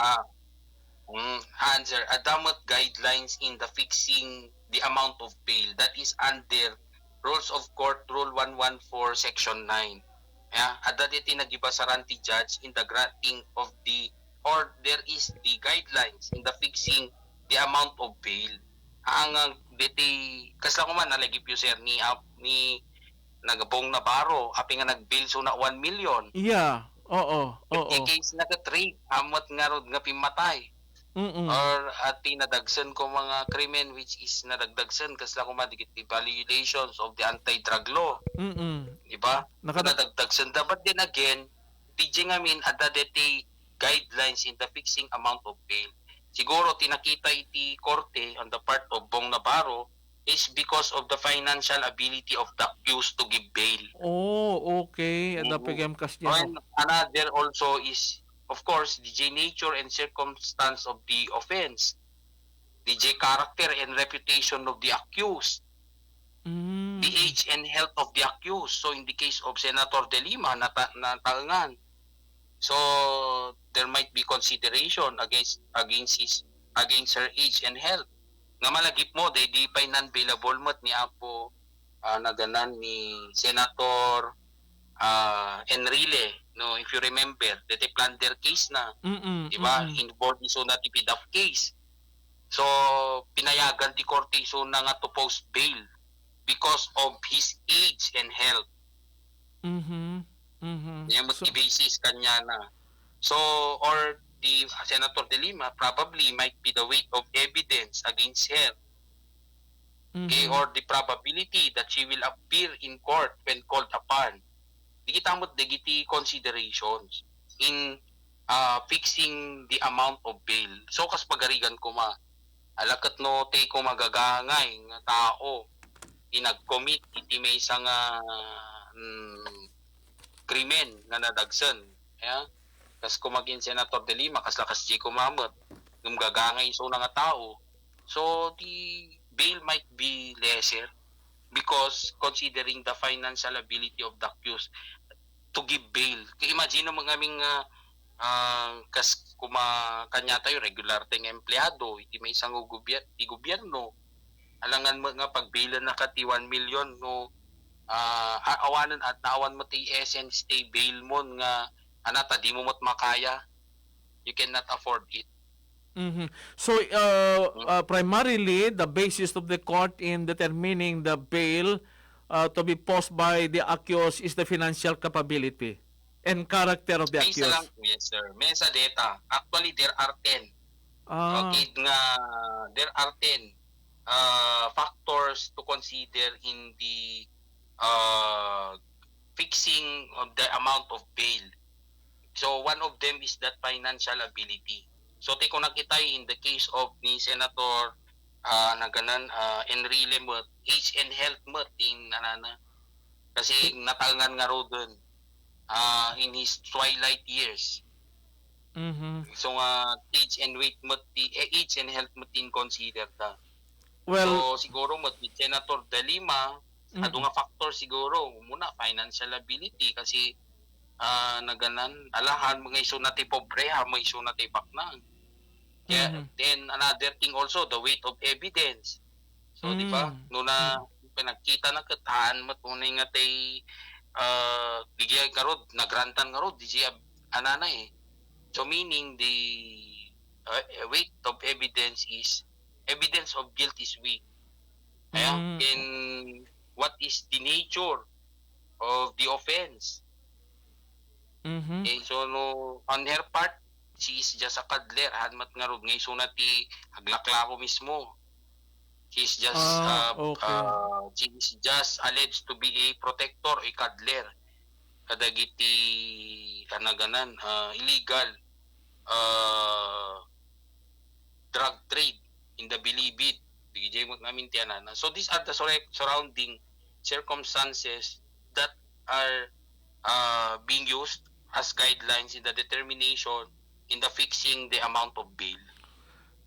Speaker 22: Answer, adamot guidelines in the fixing the amount of bail that is under Rules of Court Rule 114 Section 9. Yeah, ada diti nagibasaran ti judge in the granting of the or there is the guidelines in the fixing the amount of bail. Ang diti kasla ko man nalagip yu sir ni nagabong Navarro api nga nagbail so na 1 million.
Speaker 15: Yeah. Oo.
Speaker 22: In case nag-trade amot nga rod nga pimatay. Or at tinadagsan ko mga krimen which is nadagdagsan kasla ko madigit the violations of the anti-drug law. Diba? Nadagdagsan. But then again, PJ ngamin ada deti guidelines in the fixing amount of bail. Siguro tinakita iti korte on the part of Bong Navarro is because of the financial ability of the accused to give bail.
Speaker 15: Oh, okay. Ada pagam kasya.
Speaker 22: And another also is of course, DJ nature and circumstance of the offense, DJ character and reputation of the accused, the age and health of the accused. So in the case of Senator De Lima, nataangan. So there might be consideration against her age and health. Nga malagip mo, di pa'y non-bailable mat ni Apo naganan ni Senator Enrile. No, if you remember, the plunder case na, di ba? Involved iso na ti PDAP case. So, pinayagan ti korte iso na nga to post bail because of his age and health. Yan mo ti basis kanya na. So, or the Senator De Lima probably might be the weight of evidence against her. Okay, or the probability that she will appear in court when called upon. Di kita mo dagiti considerations in fixing the amount of bail. So kas pagarigan ko alakat no te ko magagangay nga tao inag-commit iti may isang krimen nga nadagsen. Yeah? Kas kumagin Senator De Lima, kas lakas di kumamot, gagangay so nga tao. So, the bail might be lesser because considering the financial ability of the accused to give bail. Kaya imagine mo aming kas kanya tayo, regular tayong empleyado, iti may isang gobyerno, alangan mo nga pagbailan na kati 1 million, no, awanan at naawan mo ti SN stay bail mo nga anata di mo mo't makaya, you cannot afford it.
Speaker 15: So primarily the basis of the court in determining the bail to be posed by the accused is the financial capability and character of the accused.
Speaker 22: Yes sir, may sa data actually there are 10 okay nga there are 10 factors to consider in the fixing of the amount of bail. So one of them is that financial ability. So take ko nakita in the case of ni Senator Enrile Mut, age and health mut in kasi natalngan nga ro dun in his twilight years. So age and weight mut age and health mut in consider ta.
Speaker 15: Well,
Speaker 22: so siguro mut ni Senator De Lima ado nga factor siguro muna financial ability kasi naganan alahan mga iso na ti pobreha mga iso na ti paknang. Then another thing also the weight of evidence. So di ba no na pinagkita na kataan matunay nga tay digay karod nagrantan karod di siya anana so meaning the weight of evidence is evidence of guilt is weak. In what is the nature of the offense. Okay, so no, on her part, she is just a cuddler. Hadmat nga rod ngay so na ti aglaklako mismo. She is just she is just alleged to be a protector, a cuddler. Kadagiti kanaganan illegal drug trade in the Bilibid. Bigay mo namin tiyanan. So these are the surrounding circumstances that are being used as guidelines in the determination in the fixing the amount of bail.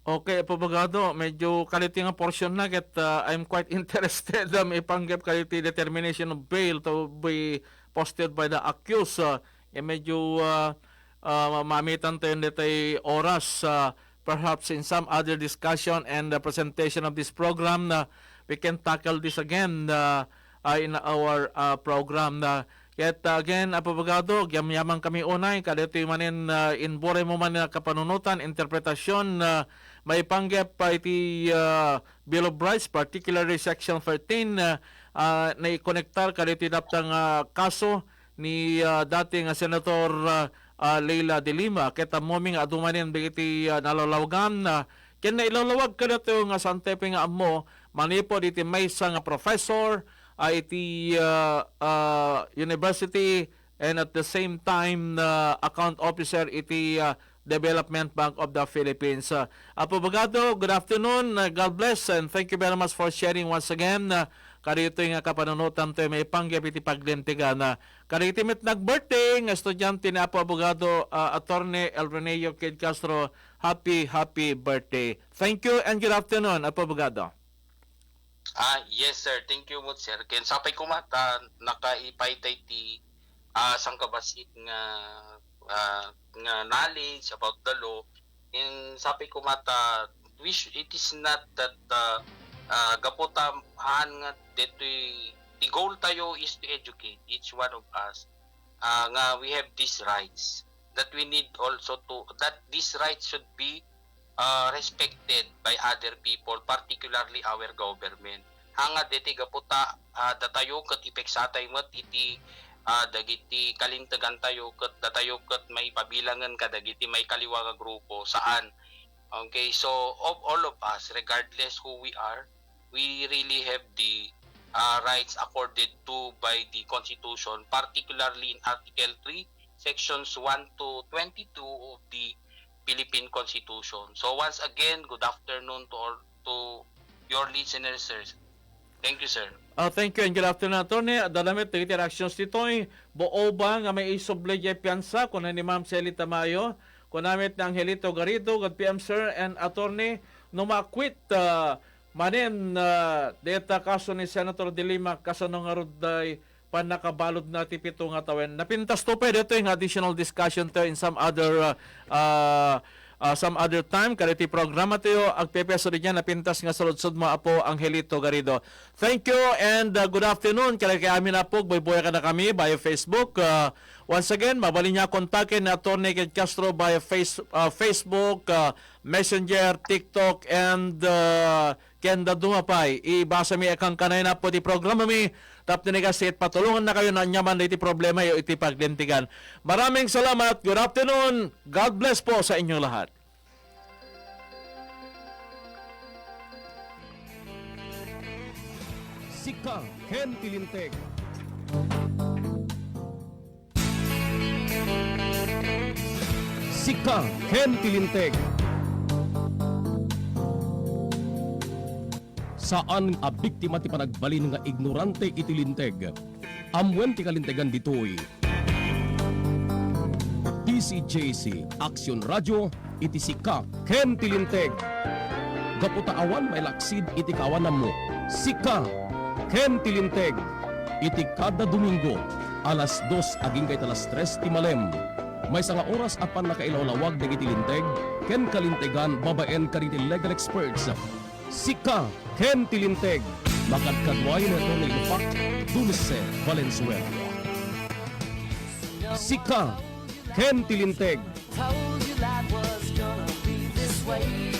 Speaker 15: Okay, Abogado, medyo kaliti nga portion na ket I'm quite interested may panggap kaliti determination of bail to be posted by the accused. Medyo mamitan tayo nitay oras perhaps in some other discussion and the presentation of this program na we can tackle this again in our program na yet again, Abogado, yamyaman kami unay, kadito manin inbore mo man na kapanunutan, interpretasyon may panggap pa iti Bill of Rights, particularly Section 13 na ikonektar kadito daptang kaso ni dating Senator Leila De Lima, kita moming adumanin bigiti nalalawgan ken na ilalawag kadito nga santeping amo manipod iti maysa nga professor iti university and at the same time account officer iti Development Bank of the Philippines. Abogado, good afternoon. God bless and thank you very much for sharing once again. Karito nga kapanunutan to may panggap iti paglintigan. Karito mit nag-birthday nga estudyante ni Abogado Attorney Elreneo Kid Castro. Happy birthday. Thank you and good afternoon, Abogado.
Speaker 22: Yes sir, thank you mo sir. Ken sapay ko mata nakaipaytay ti sangkabasit nga knowledge about the law. And sapay ko mata wish it is not that gaputahan nga detoy the goal tayo is to educate each one of us nga we have these rights that we need also to that these rights should be respected by other people, particularly our government. Hanga deti gaputa datayo ket ipeksatay met iti dagiti kalintagan tayo ket may pabilangan ka dagiti may kaliwa nga grupo saan. Okay, so of all of us, regardless who we are, we really have the rights accorded to by the Constitution, particularly in Article 3, Sections 1 to 22 of the Philippine Constitution. So once again, good afternoon to your listeners, sir. Thank you, sir.
Speaker 15: Thank you and good afternoon, Atty. Dalamit, tigiti reactions dito'y buo ba nga may isoble jay piyansa kung ni Ma'am Celi Tamayo, kung namit ng Angelito Garrido, good PM, sir, and Atty. Numakwit manin data kaso ni Senator De Lima kasano nga ruday panakabalod na tipito nga tawen. Napintas to pa dito yung additional discussion to in some other time. Kariti programa tayo, agpepeso rin yan, napintas nga saludsod mo apo Angelito Garrido. Thank you and good afternoon. Kaya amin na po, boy ka na kami via Facebook. Once again, mabali niya kontakin na Atty. Ked Castro via Facebook, Messenger, TikTok, and Kenda Dumapay. Ibasa mi akang kanay na po di programa mi. Tap ni kasi patulungan na kayo na nyaman na iti problema yung iti paglintigan. Maraming salamat. Good afternoon. God bless po sa inyong lahat.
Speaker 18: Sika Ken Tilinteg. Sika Ken Tilinteg. Saan a biktima ti panagbalin nga ignorante itilinteg. Amwen ti kalintegan ditoy. DCJC Aksyon Radio iti Sika Ken Tilinteg. Gaputaawan may laksid iti kawanan mo. Sika Ken Tilinteg. Iti kada Domingo alas 2 aging kay alas 3 ti malem. May sanga oras apan nakailawlawag dagiti linteg ken kalintegan babaen kaditi legal experts. Sika Ken Tilinteg. Makadkadway na ito ni Lupak Dulce Valenzuela. Sika Ken Tilinteg.
Speaker 11: Told you life was gonna be this way.